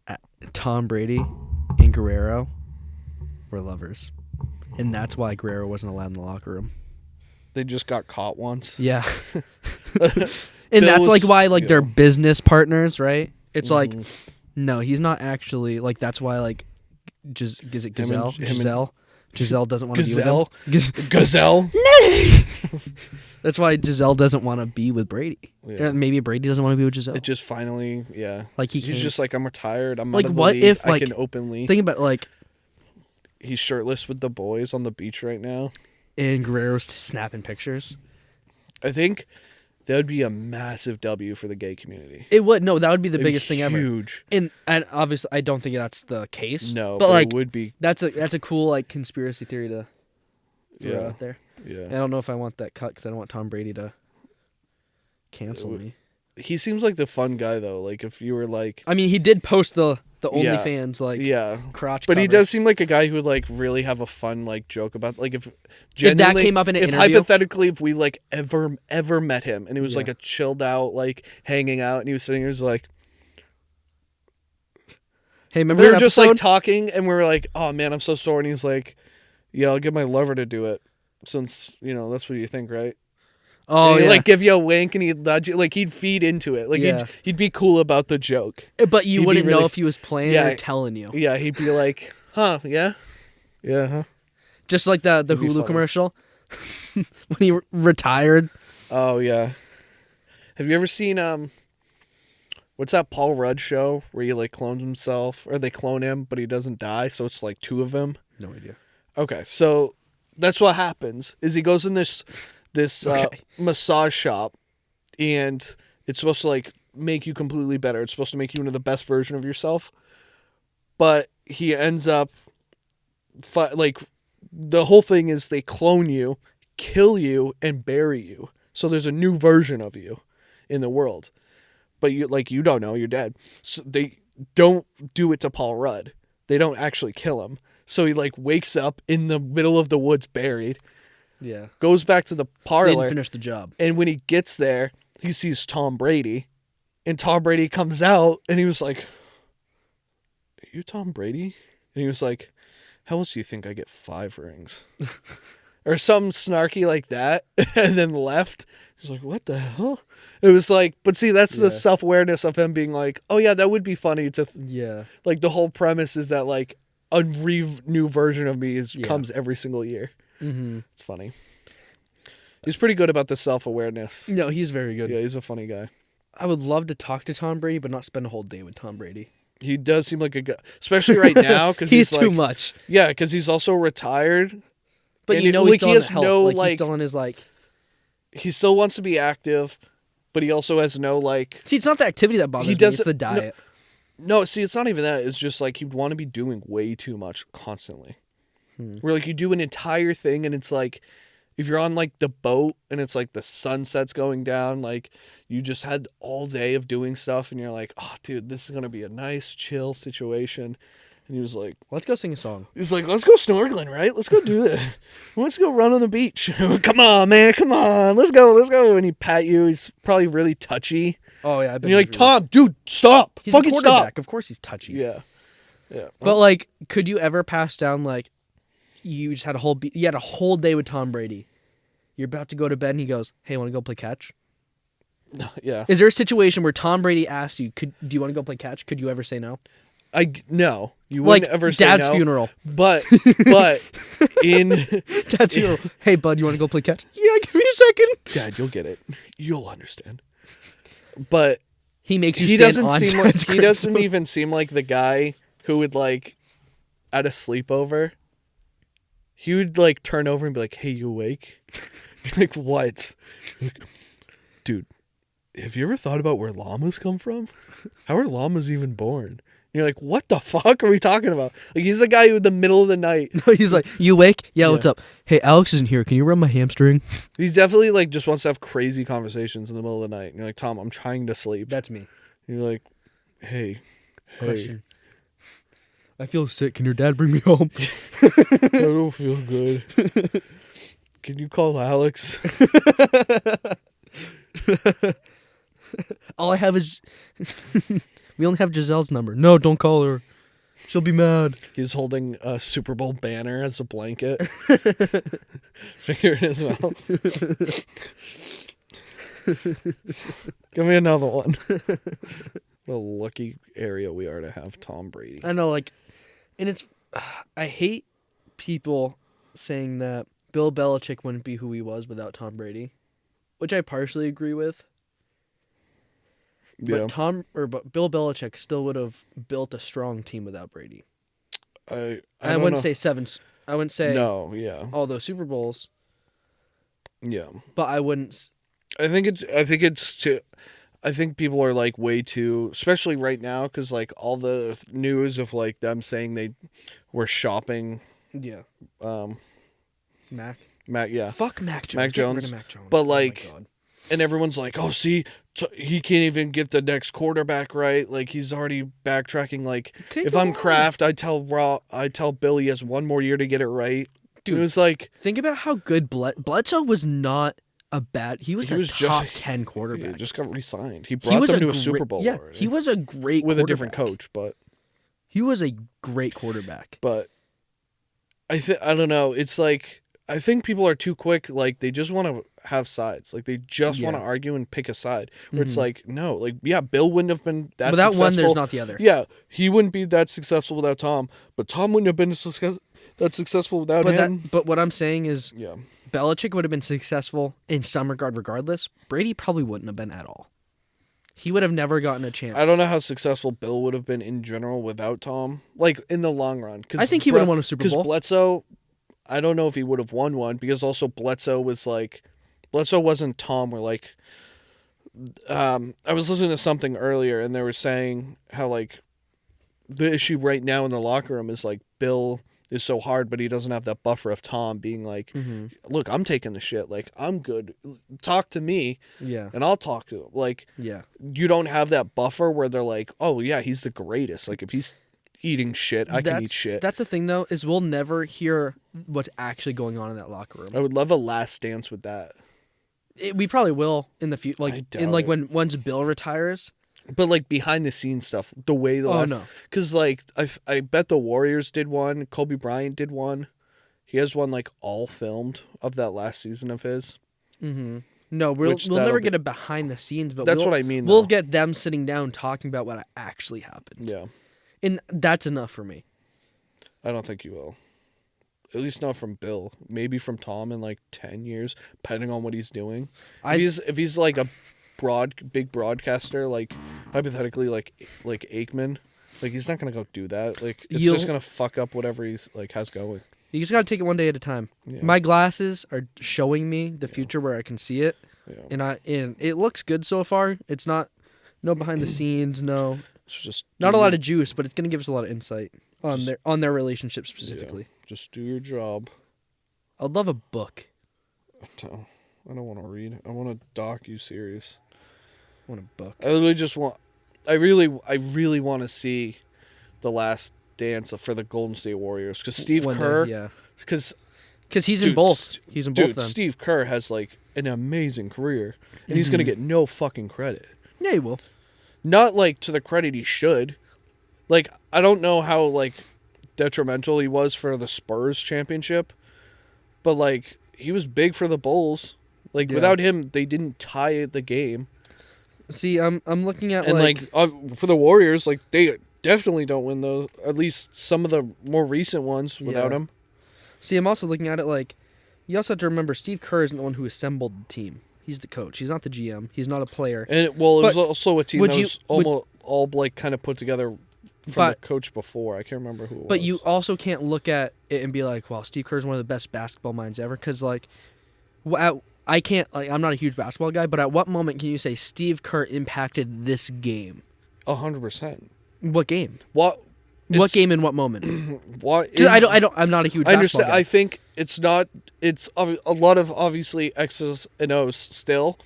Tom Brady and Guerrero were lovers? And that's why Guerrero wasn't allowed in the locker room. They just got caught once. Yeah. And that's like why like they're business partners, right? It's like no, he's not actually like that's why like is it Gazelle? Giselle doesn't want to be with him. Gazelle. That's why Giselle doesn't want to be with Brady. Yeah. Maybe Brady doesn't want to be with Giselle. It just finally, yeah. Like He's can't. just like, I'm retired. I'm Like, out of the what league. if, I like, can openly. Think about like He's shirtless with the boys on the beach right now. and Guerrero's snapping pictures. I think that would be a massive W for the gay community. It would that would be the It'd be biggest thing ever. Huge. And obviously I don't think that's the case. No, but like it would be. that's a cool like conspiracy theory to throw Yeah. out there. Yeah. I don't know if I want that cut because I don't want Tom Brady to cancel me. He seems like the fun guy though. Like if you were like, I mean, he did post the Yeah. OnlyFans like yeah, crotch, but he cover. does seem like a guy who would like really have a fun like joke about like if that genuinely- came up in an if interview? hypothetically if we like ever met him and he was Yeah. like a chilled out like hanging out and he was sitting here was like Hey, remember we that were just like episode? talking and we were like, oh man, I'm so sore, and he's like, yeah, I'll get my lover to do it since that's what you think, right? Oh, and he'd yeah. like give you a wink and he'd nudge you, like he'd feed into it, like Yeah. he'd be cool about the joke. But you he'd be wouldn't know really- if he was playing Yeah. or telling you. Yeah, he'd be like, huh, yeah, huh. Just like the be Hulu funny. commercial when he retired. Oh yeah. Have you ever seen what's that Paul Rudd show where he like clones himself, or they clone him but he doesn't die, so it's like two of him? No idea. Okay, so that's what happens is he goes in this Okay. massage shop, and it's supposed to like make you completely better. It's supposed to make you into the best version of yourself, but he ends up like the whole thing is they clone you, kill you, and bury you. So there's a new version of you in the world, but you don't know, you're dead. So they don't do it to Paul Rudd. They don't actually kill him. So he like wakes up in the middle of the woods buried, Yeah. goes back to the They didn't parlor, finish the job. and when he gets there, he sees Tom Brady, and Tom Brady comes out, and he was like, "Are you Tom Brady?" And he was like, "How else do you think I get 5 rings?" Or something snarky like that, and then left. He's like, "What the hell?" It was like, but see, that's Yeah. the self-awareness of him being like, "Oh yeah, that would be funny to." Yeah. Like the whole premise is that like a new version of me Yeah. comes every single year. Mm-hmm. It's funny. He's pretty good about the self-awareness. No, he's very good. Yeah, he's a funny guy. I would love to talk to Tom Brady, but not spend a whole day with Tom Brady. He does seem like a guy, especially right now because He's like, too much. Yeah, because he's also retired. But And you it- know like, he's still he in has health. no, like, like- he's still in his like. He still wants to be active, but he also has no like. See, it's not the activity that bothers me. It's doesn't- the diet. No, see, it's not even that. It's just like he'd want to be doing way too much constantly. Where like you do an entire thing and it's like, if you're on like the boat and it's like the sunset's going down, like you just had all day of doing stuff and you're like, oh dude, this is gonna be a nice chill situation. And he was like, Let's go sing a song. he's like, let's go snorkeling, right? Let's go do that. Let's go run on the beach. Come on, man. Come on. Let's go. And he pat you. He's probably really touchy. Oh, yeah. And you're like, Tom, dude, stop. He's Fucking a quarterback. stop. Of course he's touchy. Yeah. Yeah. But, like, could you ever pass down, like, you just had you had a whole day with Tom Brady. You're about to go to bed and he goes, hey, want to go play catch? Yeah. Is there a situation where Tom Brady asked you, do you want to go play catch? Could you ever say no? No. You wouldn't ever say Dad's no. funeral. But in Dad's funeral. Hey, bud, you want to go play catch? Yeah, give me a second. Dad, you'll get it. You'll understand. But he makes you he stand doesn't on seem Dad's like he doesn't even seem like the guy who would like at a sleepover. He would like turn over and be like, "Hey, you awake?" Like, what? Dude, have you ever thought about where llamas come from? How are llamas even born? And you're like, what the fuck are we talking about? Like, he's the guy who in the middle of the night. No, he's like, you awake? Yeah, what's up? Hey, Alex isn't here. Can you run my hamstring? He's definitely like just wants to have crazy conversations in the middle of the night. And you're like, Tom, I'm trying to sleep. That's me. And you're like, hey. Question. I feel sick. Can your dad bring me home? I don't feel good. Can you call Alex? All I have is... We only have Giselle's number. No, don't call her. She'll be mad. He's holding a Super Bowl banner as a blanket. Finger in his mouth. Give me another one. What a lucky area we are to have Tom Brady. I know, like... And it's... I hate people saying that Bill Belichick wouldn't be who he was without Tom Brady, which I partially agree with. Yeah. But Bill Belichick still would have built a strong team without Brady. I wouldn't say seven. I wouldn't say all those Super Bowls. Yeah. But I wouldn't. I think people are like way too, especially right now, because like all the news of like them saying they were shopping. Yeah. Mac. Yeah. Fuck Mac Jones. Mac Jones. Get rid of Mac Jones. But like, and everyone's like, oh, see, he can't even get the next quarterback right. Like he's already backtracking. Like if I'm Kraft, I tell Bill he has one more year to get it right. Dude, it was like, think about how good Bledsoe was not. He was a top 10 quarterback. He just got re-signed. He brought them to a Super Bowl already. He was a great with a different coach, but he was a great quarterback. But I don't know. It's like I think people are too quick. Like they just want to have sides. Like they just want to argue and pick a side. Where it's like no, like Bill wouldn't have been that without successful. one. There's not the other. Yeah, he wouldn't be that successful without Tom. But Tom wouldn't have been that successful without him. But what I'm saying is, Belichick would have been successful in some regard regardless. Brady probably wouldn't have been at all. He would have never gotten a chance. I don't know how successful Bill would have been in general without Tom. Like in the long run. I think he would have won a Super Bowl. Because Bledsoe, I don't know if he would have won one because also Bledsoe wasn't Tom. Where like, I was listening to something earlier and they were saying how like the issue right now in the locker room is like Bill is so hard, but he doesn't have that buffer of Tom being like, look, I'm taking the shit. Like, I'm good. Talk to me. Yeah. And I'll talk to him. Like, you don't have that buffer where they're like, oh, yeah, he's the greatest. Like, if he's eating shit, I can eat shit. That's the thing, though, is we'll never hear what's actually going on in that locker room. I would love a last dance with that. We probably will in the future. Like, once Bill retires. But like behind the scenes stuff, the way no, because like I bet the Warriors did one, Kobe Bryant did one, he has one like all filmed of that last season of his. No, we'll never get a behind the scenes, but that's what I mean. We'll get them sitting down talking about what actually happened. Yeah, and that's enough for me. I don't think you will. At least not from Bill. Maybe from Tom in like 10 years, depending on what he's doing. If he's like a big broadcaster, like hypothetically like Aikman, like he's not gonna go do that. Like it's just gonna fuck up whatever he's like has going. You just gotta take it one day at a time. My glasses are showing me the future where I can see it, and it looks good so far. It's no behind the scenes, it's just not a lot of juice, but it's gonna give us a lot of insight on their relationship specifically. Just do your job. I'd love a book. I don't want to read. I want a docu-series. I want a book. I literally just want... I really want to see the last dance for the Golden State Warriors because Steve When Kerr, yeah, because because he's in both. He's in both of them. Steve Kerr has like an amazing career, and he's gonna get no fucking credit. Yeah, he will. Not like to the credit he should. Like I don't know how like detrimental he was for the Spurs championship, but like he was big for the Bulls. Like without him, they didn't tie the game. See, I'm looking at And for the Warriors, like they definitely don't win those. At least some of the more recent ones without him. See, I'm also looking at it like you also have to remember Steve Kerr isn't the one who assembled the team. He's the coach. He's not the GM. He's not a player. And it was also a team that was all like kind of put together from the coach before. I can't remember who it was. But you also can't look at it and be like, "Well, Steve Kerr's one of the best basketball minds ever." Because like, I can't like I'm not a huge basketball guy, but at what moment can you say Steve Kerr impacted this game? 100%. What game? What game in what moment? What? I'm not a huge. I understand. Basketball guy. I think it's not. It's a lot of obviously X's and O's still,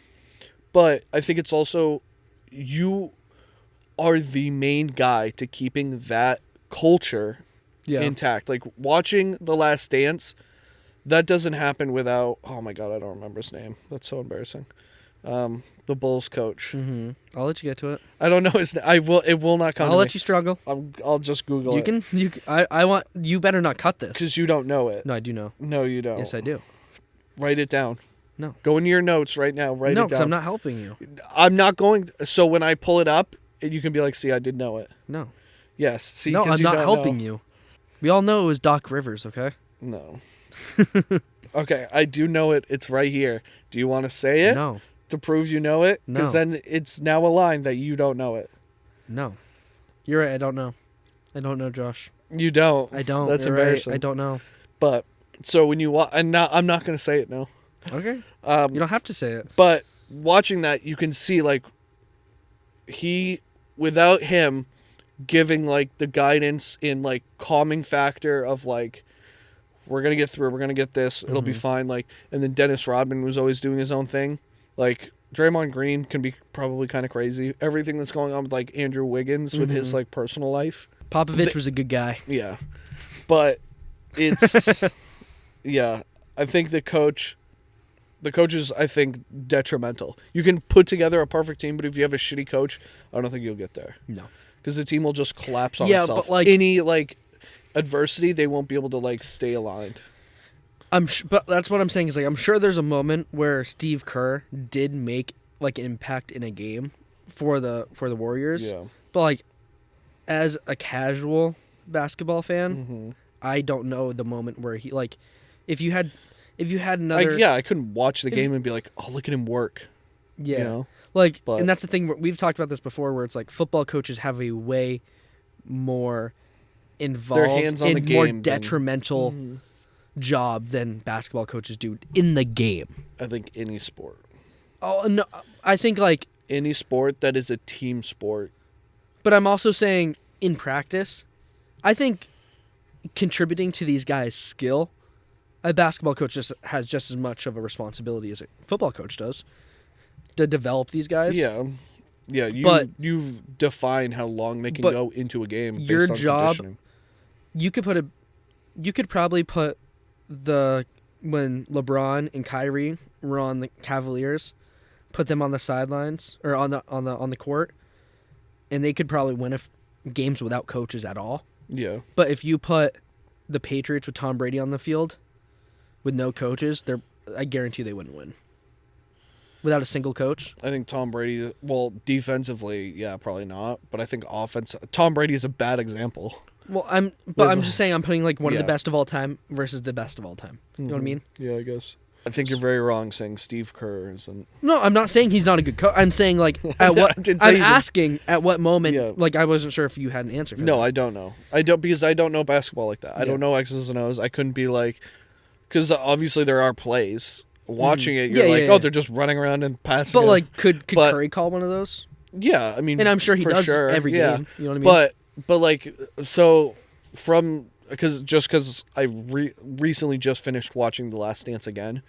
but I think it's also you are the main guy to keeping that culture intact. Like watching The Last Dance, that doesn't happen without. Oh my god, I don't remember his name. That's so embarrassing. The Bulls coach. Mm-hmm. I'll let you get to it. I don't know his name. It will not come. I'll let you struggle. I'll just Google it. You can. I want. You better not cut this. Because you don't know it. No, I do know. No, you don't. Yes, I do. Write it down. No. Go into your notes right now. Write it down. No, because I'm not helping you. I'm not going. So when I pull it up, you can be like, "See, I did know it." No. Yes. See, no, I'm you not don't helping know. you. We all know it was Doc Rivers. Okay. No. Okay, I do know it. It's right here. Do you want to say it? No. To prove you know it? No. Because then it's now a line that you don't know it. No. You're right. I don't know. I don't know, Josh. You don't. I don't. That's You're embarrassing. right. I don't know. But so when you watch, and now I'm not going to say it now. Okay. You don't have to say it. But watching that, you can see like without him giving like the guidance in like calming factor of like we're gonna get through, we're gonna get this, it'll be fine. Like, and then Dennis Rodman was always doing his own thing. Like Draymond Green can be probably kind of crazy. Everything that's going on with like Andrew Wiggins with his like personal life. Popovich was a good guy. Yeah, but it's yeah. I think the coach is, I think, detrimental. You can put together a perfect team, but if you have a shitty coach, I don't think you'll get there. No, because the team will just collapse on Yeah, itself. but, like- Any like adversity, they won't be able to like stay aligned. but that's what I'm saying is like I'm sure there's a moment where Steve Kerr did make like an impact in a game for the Warriors. Yeah. But like as a casual basketball fan, I don't know the moment where he like if you had another I couldn't watch the game and be like, oh, look at him work. yeah. You know? Like, But- and that's the thing. We've talked about this before, where it's like football coaches have a way more involved hands on and the more game than- detrimental job than basketball coaches do in the game. I think any sport. Oh no, I think like, Any sport that is a team sport. but I'm also saying in practice, I think contributing to these guys' skill, a basketball coach has just as much of a responsibility as a football coach does to develop these guys. Yeah. Yeah, you define how long they can but go into a game based your on job- conditioning. You could probably put when LeBron and Kyrie were on the Cavaliers, put them on the sidelines or on the court, and they could probably win games without coaches at all. Yeah. But if you put the Patriots with Tom Brady on the field with no coaches, I guarantee they wouldn't win. Without a single coach? I think Tom Brady, well, defensively, yeah, probably not. But I think Tom Brady is a bad example. Well, I'm just saying I'm putting like one of the best of all time versus the best of all time. You know what I mean? Yeah, I guess. I think you're very wrong saying Steve Kerr isn't. No, I'm not saying he's not a good coach. I'm saying like at what I'm asking at what moment. Yeah. Like I wasn't sure if you had an answer for No, that. I don't know. Because I don't know basketball like that. I don't know X's and O's. I couldn't be like, because obviously there are plays. Watching it, you're like, oh, they're just running around and passing. But like, could Curry call one of those? Yeah, I mean, and I'm sure he does every game. You know what I mean? But like, so because I recently just finished watching The Last Dance again.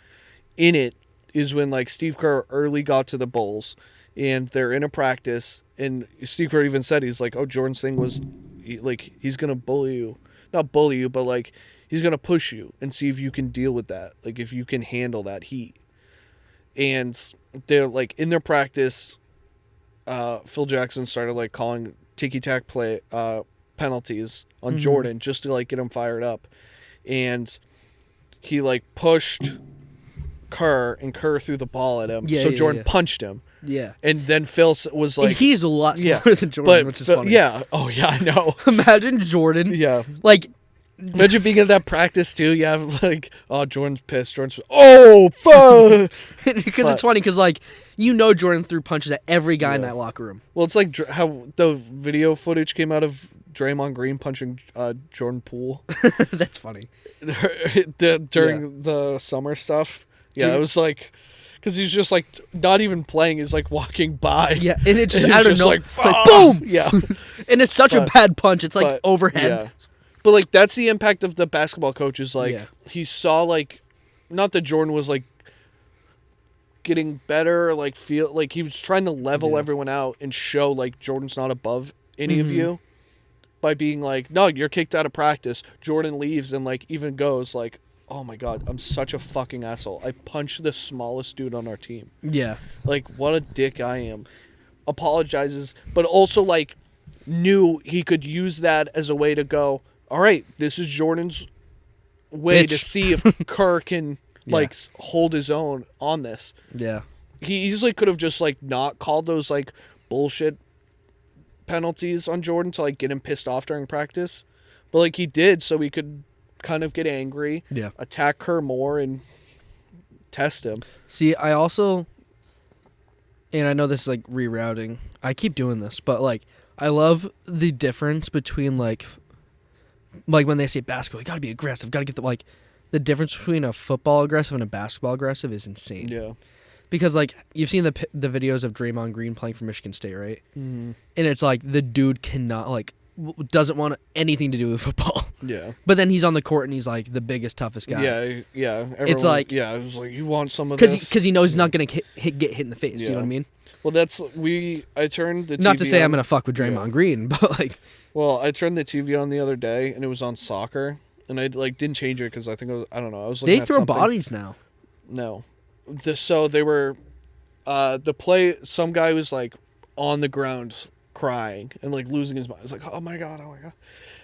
In it is when like Steve Kerr early got to the Bulls, and they're in a practice, and Steve Kerr even said he's like, oh, Jordan's thing was he's gonna bully you, not bully you, but like he's gonna push you and see if you can deal with that, like if you can handle that heat. And they're like in their practice, Phil Jackson started like calling ticky-tack play penalties on Jordan just to like get him fired up, and he like pushed Kerr, and Kerr threw the ball at him, so Jordan punched him. Yeah. And then Phil was like... And he's a lot smaller than Jordan, which is funny. Yeah. Oh, yeah, I know. Imagine Jordan. Yeah. Like... Imagine being at that practice, too. You have, like... Oh, Jordan's pissed. Oh, fuck! Because it's funny, because, like, Jordan threw punches at every guy in that locker room. Well, it's like how the video footage came out of Draymond Green punching Jordan Poole. That's funny. During the summer stuff. Yeah, Dude. It was like... Because he's just, like, not even playing. He's, like, walking by. Yeah, and it just out of nowhere. It's like, boom! Yeah. And it's such a bad punch. It's, like, overhead. Yeah. But, like, that's the impact of the basketball coaches. Like, he saw, like... Not that Jordan was, like, getting better. Like, feel... Like, he was trying to level everyone out and show, like, Jordan's not above any of you. By being like, no, you're kicked out of practice. Jordan leaves and, like, even goes, like... Oh my God, I'm such a fucking asshole. I punched the smallest dude on our team. Yeah. Like, what a dick I am. Apologizes, but also, like, knew he could use that as a way to go, all right, this is Jordan's way to see if Kerr can, like, hold his own on this. Yeah. He easily could have just, like, not called those, like, bullshit penalties on Jordan to, like, get him pissed off during practice. But, like, he did so he could... kind of get angry, attack her more, and test him. See, I also, and I know this is like rerouting, I keep doing this, but like, I love the difference between like when they say basketball, you gotta be aggressive, gotta get the difference between a football aggressive and a basketball aggressive is insane. Yeah. Because like, you've seen the videos of Draymond Green playing for Michigan State, right? Mm-hmm. And it's like, the dude cannot, like, doesn't want anything to do with football. Yeah. But then he's on the court and he's like the biggest, toughest guy. Yeah, yeah. Everyone, it's like... Yeah, it was like, you want some of this? Because he knows he's not going to get hit in the face, you know what I mean? Well, I turned the TV Not to say on, I'm going to fuck with Draymond Green, but like... Well, I turned the TV on the other day and it was on soccer. And I like didn't change it because I think I don't know. I was looking at something. They throw bodies now. No. So they were... some guy was like on the ground crying and like losing his mind. I was like, oh my God.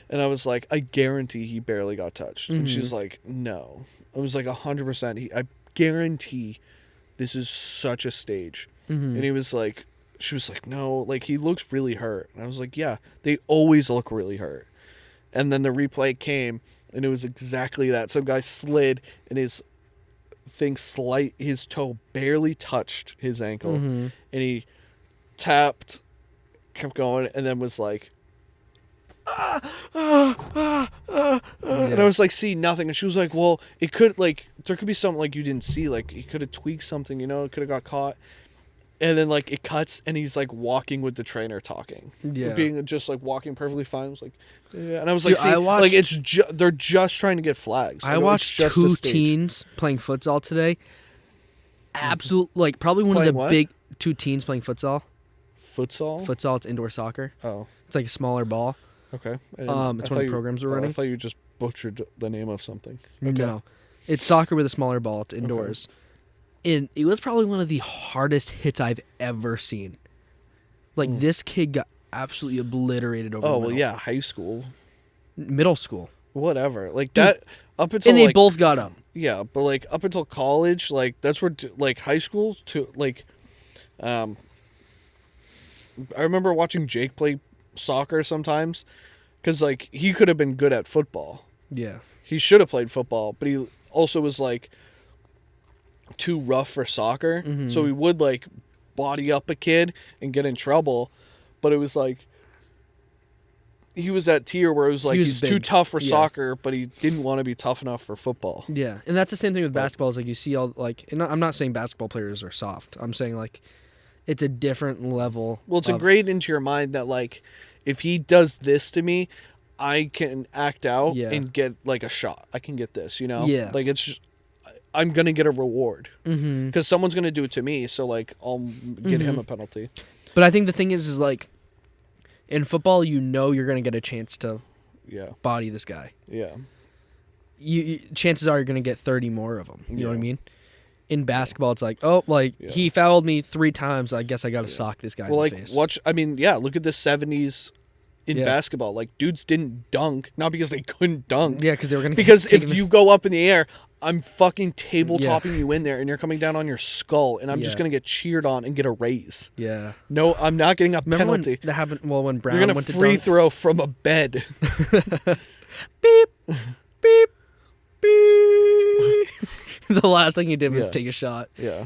And I was like, I guarantee he barely got touched. And she's like, no. I was like 100%. I guarantee this is such a stage. And he was like, she was like, no, like he looks really hurt. And I was like, yeah, they always look really hurt. And then the replay came and it was exactly that. Some guy slid and his toe barely touched his ankle. And he tapped, kept going, and then was like, and I was like, see nothing. And she was like, well, it could, like, there could be something like you didn't see, like he could have tweaked something, you know, it could have got caught. And then like it cuts and he's like walking with the trainer talking, being just like walking perfectly fine. I was like, yeah. And I was like, see, like it's they're just trying to get flags. I watched two teens playing futsal today. Absolute, like probably one of the big two teens playing futsal. Futsal, it's indoor soccer. Oh. It's like a smaller ball. Okay. It's one of the programs we're running. I thought you just butchered the name of something. Okay. No. It's soccer with a smaller ball. It's indoors. Okay. And it was probably one of the hardest hits I've ever seen. Like, this kid got absolutely obliterated over the middle. Well, yeah, high school. Middle school. Whatever. Like, that, up until, and they both got up. Yeah, but, like, up until college, like, that's where, like, high school to, like, I remember watching Jake play soccer sometimes because, like, he could have been good at football. Yeah. He should have played football, but he also was, like, too rough for soccer. So he would, like, body up a kid and get in trouble. But it was, like, he was that tier where it was, like, he's too tough for soccer, but he didn't want to be tough enough for football. Yeah, and that's the same thing with basketball. Is like, you see all, like, and I'm not saying basketball players are soft. I'm saying, like, it's a different level. Well, it's ingrained into your mind that, like, if he does this to me, I can act out and get, like, a shot. I can get this, you know? Yeah. Like, it's just, I'm going to get a reward. Because someone's going to do it to me, so, like, I'll get him a penalty. But I think the thing is like, In football, you know you're going to get a chance to Yeah. body this guy. Yeah. You chances are you're going to get 30 more of them. You know what I Yeah. mean? In basketball, it's like, oh, like Yeah. he fouled me 3 times. I guess I got to sock this guy Well, in like, the face. look at the 70s in Yeah. basketball. Like, dudes didn't dunk, not because they couldn't dunk. Yeah, because they were going to Because if you go up in the air, I'm fucking tabletopping Yeah. you in there, and you're coming down on your skull, and I'm just Yeah. going to get cheered on and get a raise. Yeah. No, I'm not getting a Remember penalty. when that happened? Well, when Brown You're going went to to free dunk? throw from a bed. Beep. Beep. Beep. The last thing he did was Yeah. take a shot. Yeah.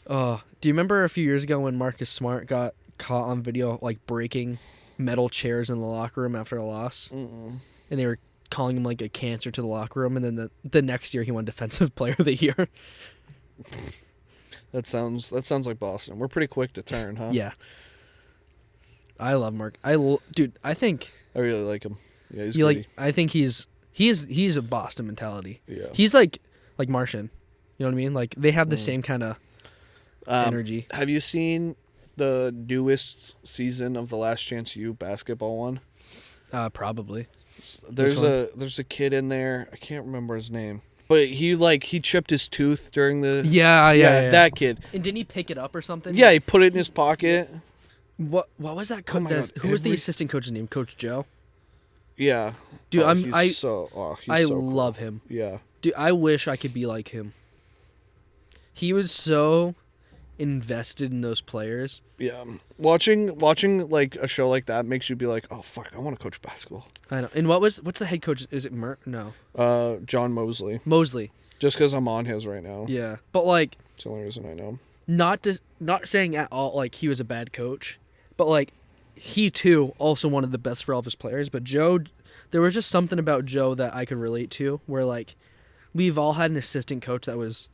Oh, do you remember a few years ago when Marcus Smart got caught on video like breaking metal chairs in the locker room after a loss? Mm-mm. And they were calling him like a cancer to the locker room, and then the next year he won Defensive Player of the Year. That sounds like Boston. We're pretty quick to turn, huh? Yeah. I love Mark. Dude, I think I really like him. Yeah, he's he gritty. I think he's a Boston mentality. Yeah. He's like Martian. You know what I mean? Like they have the same kind of energy. Have you seen the newest season of the Last Chance U basketball one? Probably. There's a kid in there. I can't remember his name, but he chipped his tooth during the Yeah. that kid. And didn't he pick it up or something? Yeah, he put it in his pocket. What was that? Oh my God, Who was the Henry? assistant coach's name? Coach Joe. Yeah, Dude, he's so love cool. him. Yeah, Dude, I wish I could be like him. He was so invested in those players. yeah. Watching like a show like that makes you be like, oh fuck, I want to coach basketball. I know. And what's the head coach? Is it No, John Mosley. Mosley. Just because I'm on his right now. Yeah, but like It's the only reason I know him. not saying at all like he was a bad coach, but like he too also wanted the best for all of his players. But Joe, there was just something about Joe that I could relate to, where like we've all had an assistant coach that was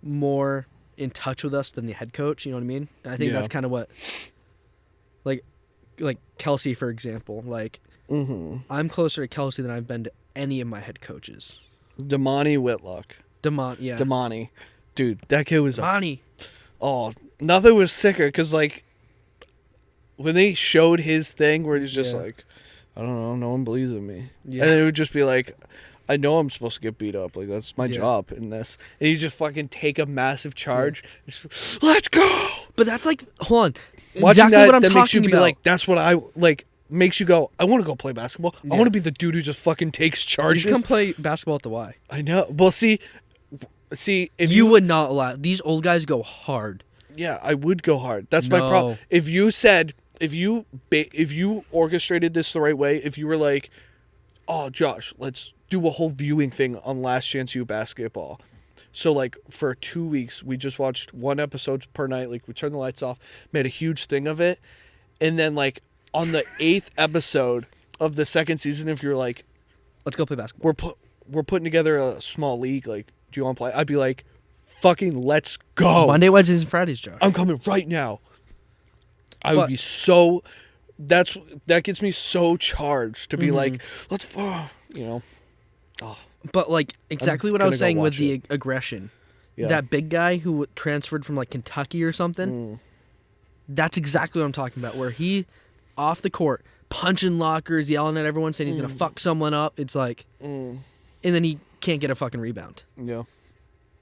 more in touch with us than the head coach. You know what I mean? And I think Yeah. that's kind of what, like Kelsey, for example. Like I'm closer to Kelsey than I've been to any of my head coaches. Damani Whitlock. Yeah. Damani. Dude, that kid was Monty. nothing was sicker because like when they showed his thing where he's just Yeah. like, I don't know, no one believes in me. Yeah. And it would just be like, I know I'm supposed to get beat up. Like that's my Yeah. job in this. And you just fucking take a massive charge. Just, let's go. But that's like, hold on. Watching exactly that, what I'm that talking makes you be about. like, that's what I like. Makes you go, I want to go play basketball. I Yeah. want to be the dude who just fucking takes You charges. should come play basketball at the Y. I know. Well, see, if You would not allow. These old guys go hard. Yeah, I would go hard. That's my problem. No. If you said, if you orchestrated this the right way, if you were like, oh, Josh, let's do a whole viewing thing on Last Chance U basketball. So, like, for 2 weeks, we just watched 1 episode per night. Like, we turned the lights off, made a huge thing of it. And then, like, on the 8th episode of the 2nd season, if you're like, Let's go play basketball. we're putting together a small league, like, do you want to play? I'd be like, fucking let's go. Monday, Wednesdays, and Fridays, Josh. I'm coming right now. I would But- be so. That gets me so charged to be like, let's, you know. Oh, But like exactly what I gonna was go saying with watch the it. aggression. yeah. That big guy who transferred from like Kentucky or something. That's exactly what I'm talking about. Where he, off the court, punching lockers, yelling at everyone, saying he's gonna fuck someone up. It's like, and then he can't get a fucking rebound. Yeah.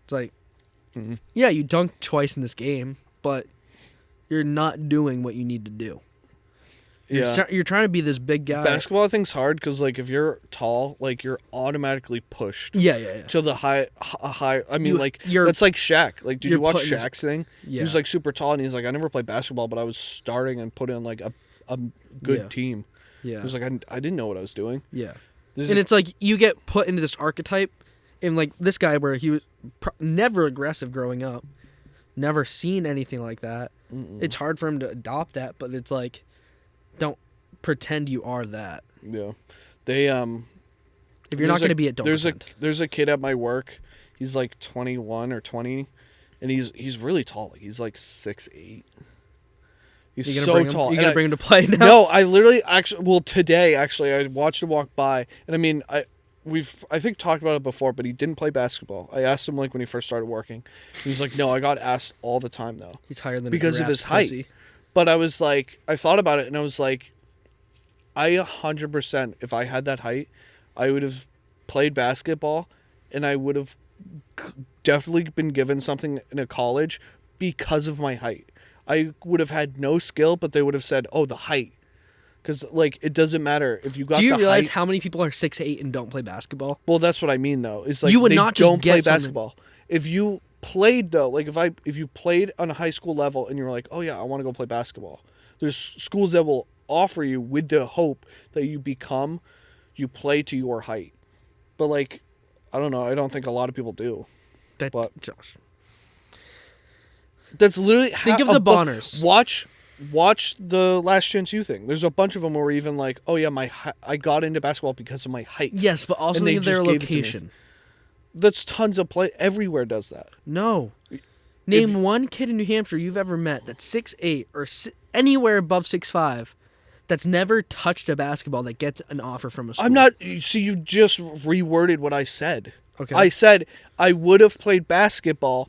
It's like, yeah, you dunked twice in this game, but you're not doing what you need to do. Yeah. You're trying to be this big guy. Basketball, I think's hard because, like, if you're tall, like, you're automatically pushed Yeah. to the high. I mean, You're- that's like Shaq. Like, did you're you watch putting his- Shaq's thing? He Yeah. was, like, super tall, and he's like, I never played basketball, but I was starting and put in, like, a good Yeah. team. Yeah. He was like, I didn't know what I was doing. Yeah. There's And a- it's like you get put into this archetype, and like this guy where he was never aggressive growing up, never seen anything like that. It's hard for him to adopt that, but it's like, don't pretend you are that. Yeah. They, If you're There's not a- going to be it, don't pretend. There's a kid at my work. He's like 21 or 20, and he's really tall. Like he's like 6'8". He's You gonna so bring him, tall. You And gonna I- bring him to play now? No, I literally today I watched him walk by, and I mean I think talked about it before, but he didn't play basketball. I asked him like when he first started working. He was like, "No, I got asked all the time though." He's higher than Because of his height. But I was like, I thought about it and I was like, I 100%, if I had that height, I would have played basketball and I would have definitely been given something in a college because of my height. I would have had no skill, but they would have said, oh, the height. Because, like, it doesn't matter if you got the height. Do you realize how many people are 6'8" and don't play basketball? Well, that's what I mean, though. It's like You would they not just don't get play something- basketball. If you played, though, like if you played on a high school level and you were like, oh, yeah, I want to go play basketball. There's schools that will offer you with the hope that you play to your height. But, like, I don't know. I don't think a lot of people do. Josh. That's literally... Think of the Bonners. Watch the Last Chance U thing. There's a bunch of them where even like, oh yeah, I got into basketball because of my height. Yes, but also think of their location. That's tons of play. Everywhere does that. No. Name one kid in New Hampshire you've ever met that's 6'8" or anywhere above 6'5" that's never touched a basketball that gets an offer from a school. I'm not... See, you just reworded what I said. Okay. I said I would have played basketball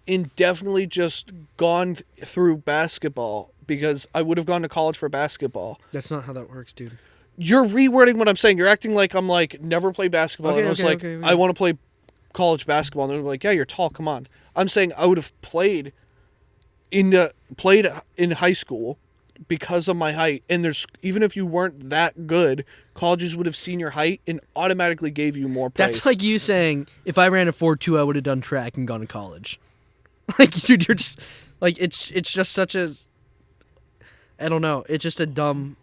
and definitely just gone through basketball because I would have gone to college for basketball. That's not how that works, dude. You're rewording what I'm saying. You're acting like I'm like, never played basketball. Okay, and I was like, I want to play college basketball. And they're like, yeah, you're tall. Come on. I'm saying I would have played in high school because of my height. And there's even if you weren't that good, colleges would have seen your height and automatically gave you more praise. That's like you saying, if I ran a 4.2, I would have done track and gone to college. Like, dude, you're just... Like, it's just such a... I don't know. It's just a dumb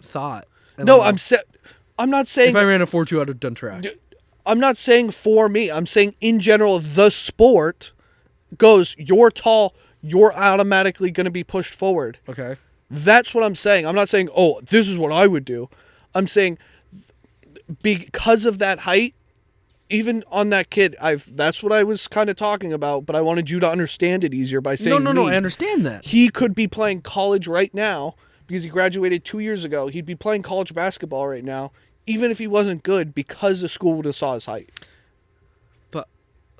thought. No, I'm not saying... If I ran a 4.2, I would have done track. I'm not saying for me. I'm saying in general, the sport goes, you're tall, you're automatically going to be pushed forward. Okay. That's what I'm saying. I'm not saying, oh, this is what I would do. I'm saying because of that height, even on that kid, that's what I was kind of talking about, but I wanted you to understand it easier by saying No, I understand that. He could be playing college right now because he graduated 2 years ago. He'd be playing college basketball right now, even if he wasn't good, because the school would have saw his height. But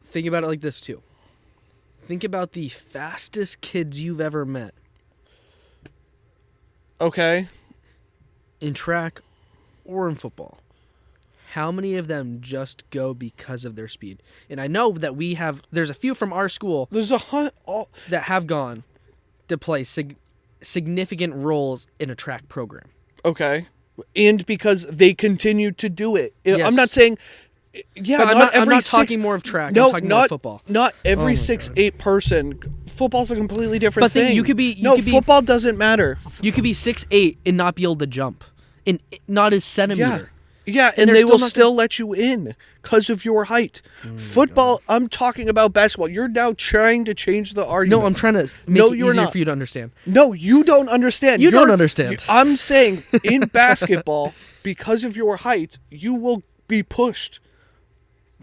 think about it like this, too. Think about the fastest kids you've ever met. Okay. In track or in football. How many of them just go because of their speed? And I know that there's a few from our school that have gone to play significant roles in a track program. Okay. And because they continue to do it. Yes. I'm not saying... Yeah, I'm not talking more of track. No, I'm talking about football. Not every 6'8" person. Football's a completely different thing. Football doesn't matter. You could be 6'8" and not be able to jump. And not a centimeter. Yeah, and they will still let you in because of your height. Football, I'm talking about basketball. You're now trying to change the argument. No, I'm trying to make it easier for you to understand. No, you don't understand. You don't understand. I'm saying in basketball, because of your height, you will be pushed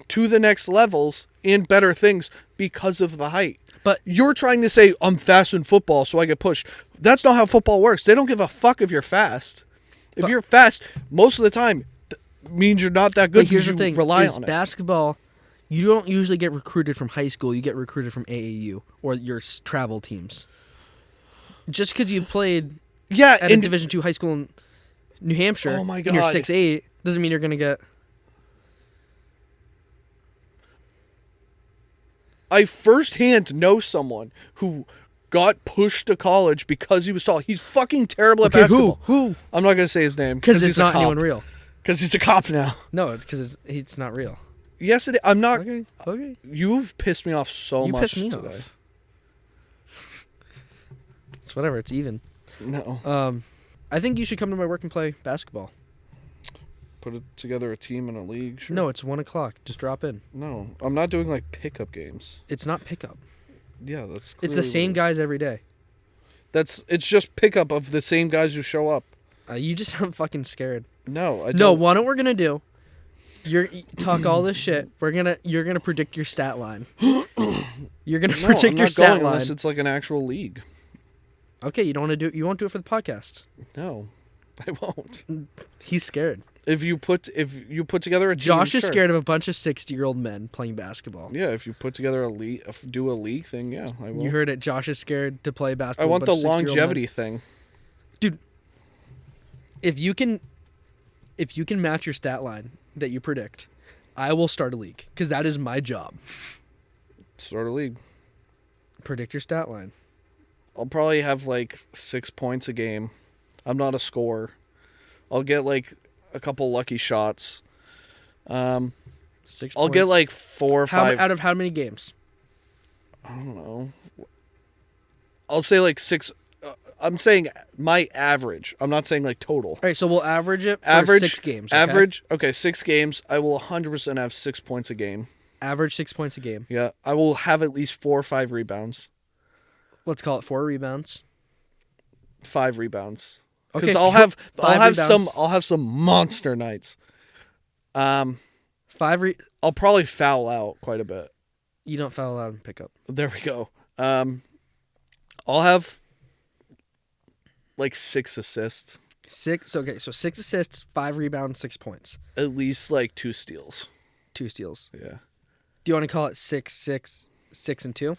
to the next levels and better things because of the height. But you're trying to say, I'm fast in football, so I get pushed. That's not how football works. They don't give a fuck if you're fast. If you're fast, most of the time, means you're not that good. Here's the thing: rely on it. Basketball, you don't usually get recruited from high school. You get recruited from AAU or your travel teams. Just because you played at a Division II high school in New Hampshire, oh my God, and you're 6'8", doesn't mean you're going to get. I firsthand know someone who got pushed to college because he was tall. He's fucking terrible at basketball. Who? I'm not going to say his name because it's not anyone real. Because he's a cop now. No, it's because it's not real. Yes, it is. I'm not. Okay. You've pissed me off so much today. Off. It's whatever. It's even. No. I think you should come to my work and play basketball. Put together a team in a league. Sure. No, it's 1:00. Just drop in. No, I'm not doing like pickup games. It's not pickup. Yeah, that's. It's the same guys every day. It's just pickup of the same guys who show up. You just sound fucking scared. No, I don't. No, what we're gonna do? You're talk all this shit. You're gonna predict your stat line. You're gonna predict your stat line. Unless it's like an actual league. Okay, you don't want to do it. You won't do it for the podcast. No, I won't. He's scared. If you put together a team, Josh is sure. scared of a bunch of 60-year-old men playing basketball. Yeah, if you put together a league, do a league thing, yeah, I will. You heard it. Josh is scared to play basketball. I want with the a bunch of 60-year-old longevity men. thing. Dude. If you can match your stat line that you predict, I will start a league because that is my job. Start a league. Predict your stat line. I'll probably have like 6 points a game. I'm not a scorer. I'll get like a couple lucky shots. 6 I'll get points. like 4 or 5. Out of how many games? I don't know. I'll say like 6. I'm saying my average. I'm not saying like total. All right, so we'll average it for 6 games. Okay? Average. Okay, 6 games. I will 100% have 6 points a game. Average 6 points a game. Yeah, I will have at least 4 or 5 rebounds. Let's call it 4 rebounds. 5 rebounds. Okay, Because I'll have rebounds. some monster nights. 5 I'll probably foul out quite a bit. You don't foul out and pick up. There we go. I'll have like 6 assists. 6. Okay, so 6 assists, 5 rebounds, 6 points. At least like 2 steals. 2 steals. Yeah. Do you want to call it 6, 6, 6, and 2?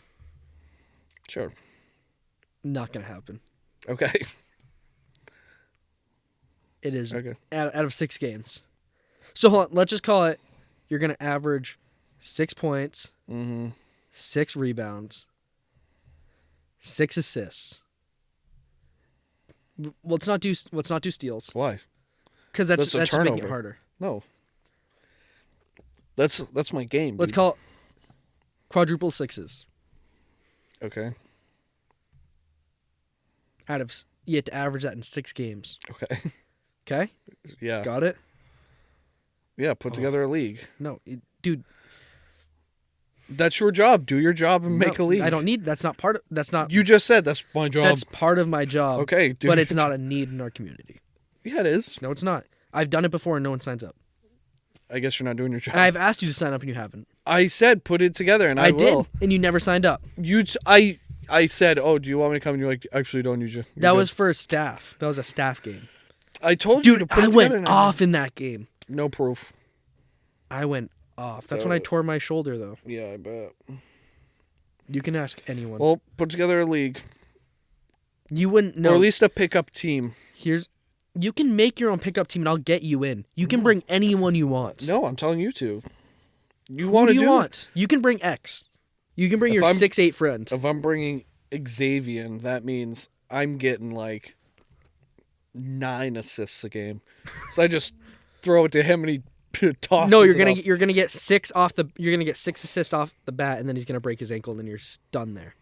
Sure. Not gonna happen. Okay. It is Okay. out of 6 games. So hold on, let's just call it. You're gonna average 6 points, 6 rebounds, 6 assists. Let's not do steals Why? because that's a making it turnover. harder. No. That's my game. Let's dude. call it quadruple sixes. Okay. You have to average that in 6 games. Okay. Okay, Yeah. got it. Yeah. Put together a league. No, dude. That's your job. Do your job and make a No, league. I don't need. That's not part of. That's not. You just said that's my job. That's part of my job. Okay, dude. But it's not a need in our community. Yeah, it is. No, it's not. I've done it before and no one signs up. I guess you're not doing your job. And I've asked you to sign up and you haven't. I said put it together, and I will. did, and you never signed up. I said, oh, do you want me to come? And you're like, actually, don't use you. That was for staff. That was a staff game. I told you to Dude, put I it together. went and off in that game. No proof. I went off. That's when I tore my shoulder, though. Yeah, I bet. You can ask anyone. Well, put together a league. You wouldn't know. Or at least a pickup team. You can make your own pickup team, and I'll get you in. You can bring anyone you want. No, I'm telling you to. You Who want do to you do want? You can bring X. You can bring If your I'm- 6'8" friend. If I'm bringing Xavier, that means I'm getting like 9 assists a game. So I just throw it to him and he tosses No, it you're off. gonna get 6 off the. You're gonna get 6 assists off the bat, and then he's gonna break his ankle, and then you're done there.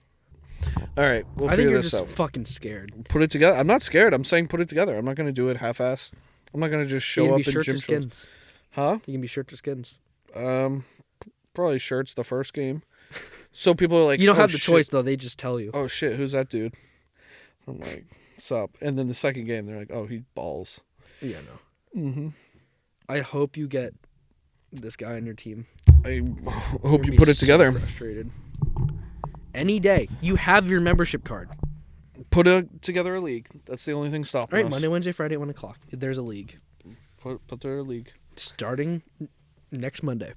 All right, we'll I think figure you're this just out. fucking scared. Put it together. I'm not scared. I'm saying put it together. I'm not going to do it half-assed. I'm not going to just You show can up be in shirts gym or shorts. skins. Huh? You can be shirts or skins. Probably shirts the first game. So people are like, You don't oh, have the shit. choice though. They just tell you. Oh shit, who's that dude? I'm like, what's up? And then the second game, they're like, oh, he balls. Yeah, no. I hope you get this guy on your team. I You're hope gonna you be put it so together. Frustrated. Any day. You have your membership card. Together a league. That's the only thing All stopping right, us. Monday, Wednesday, Friday at 1 o'clock. There's a league Put together a league. starting next Monday.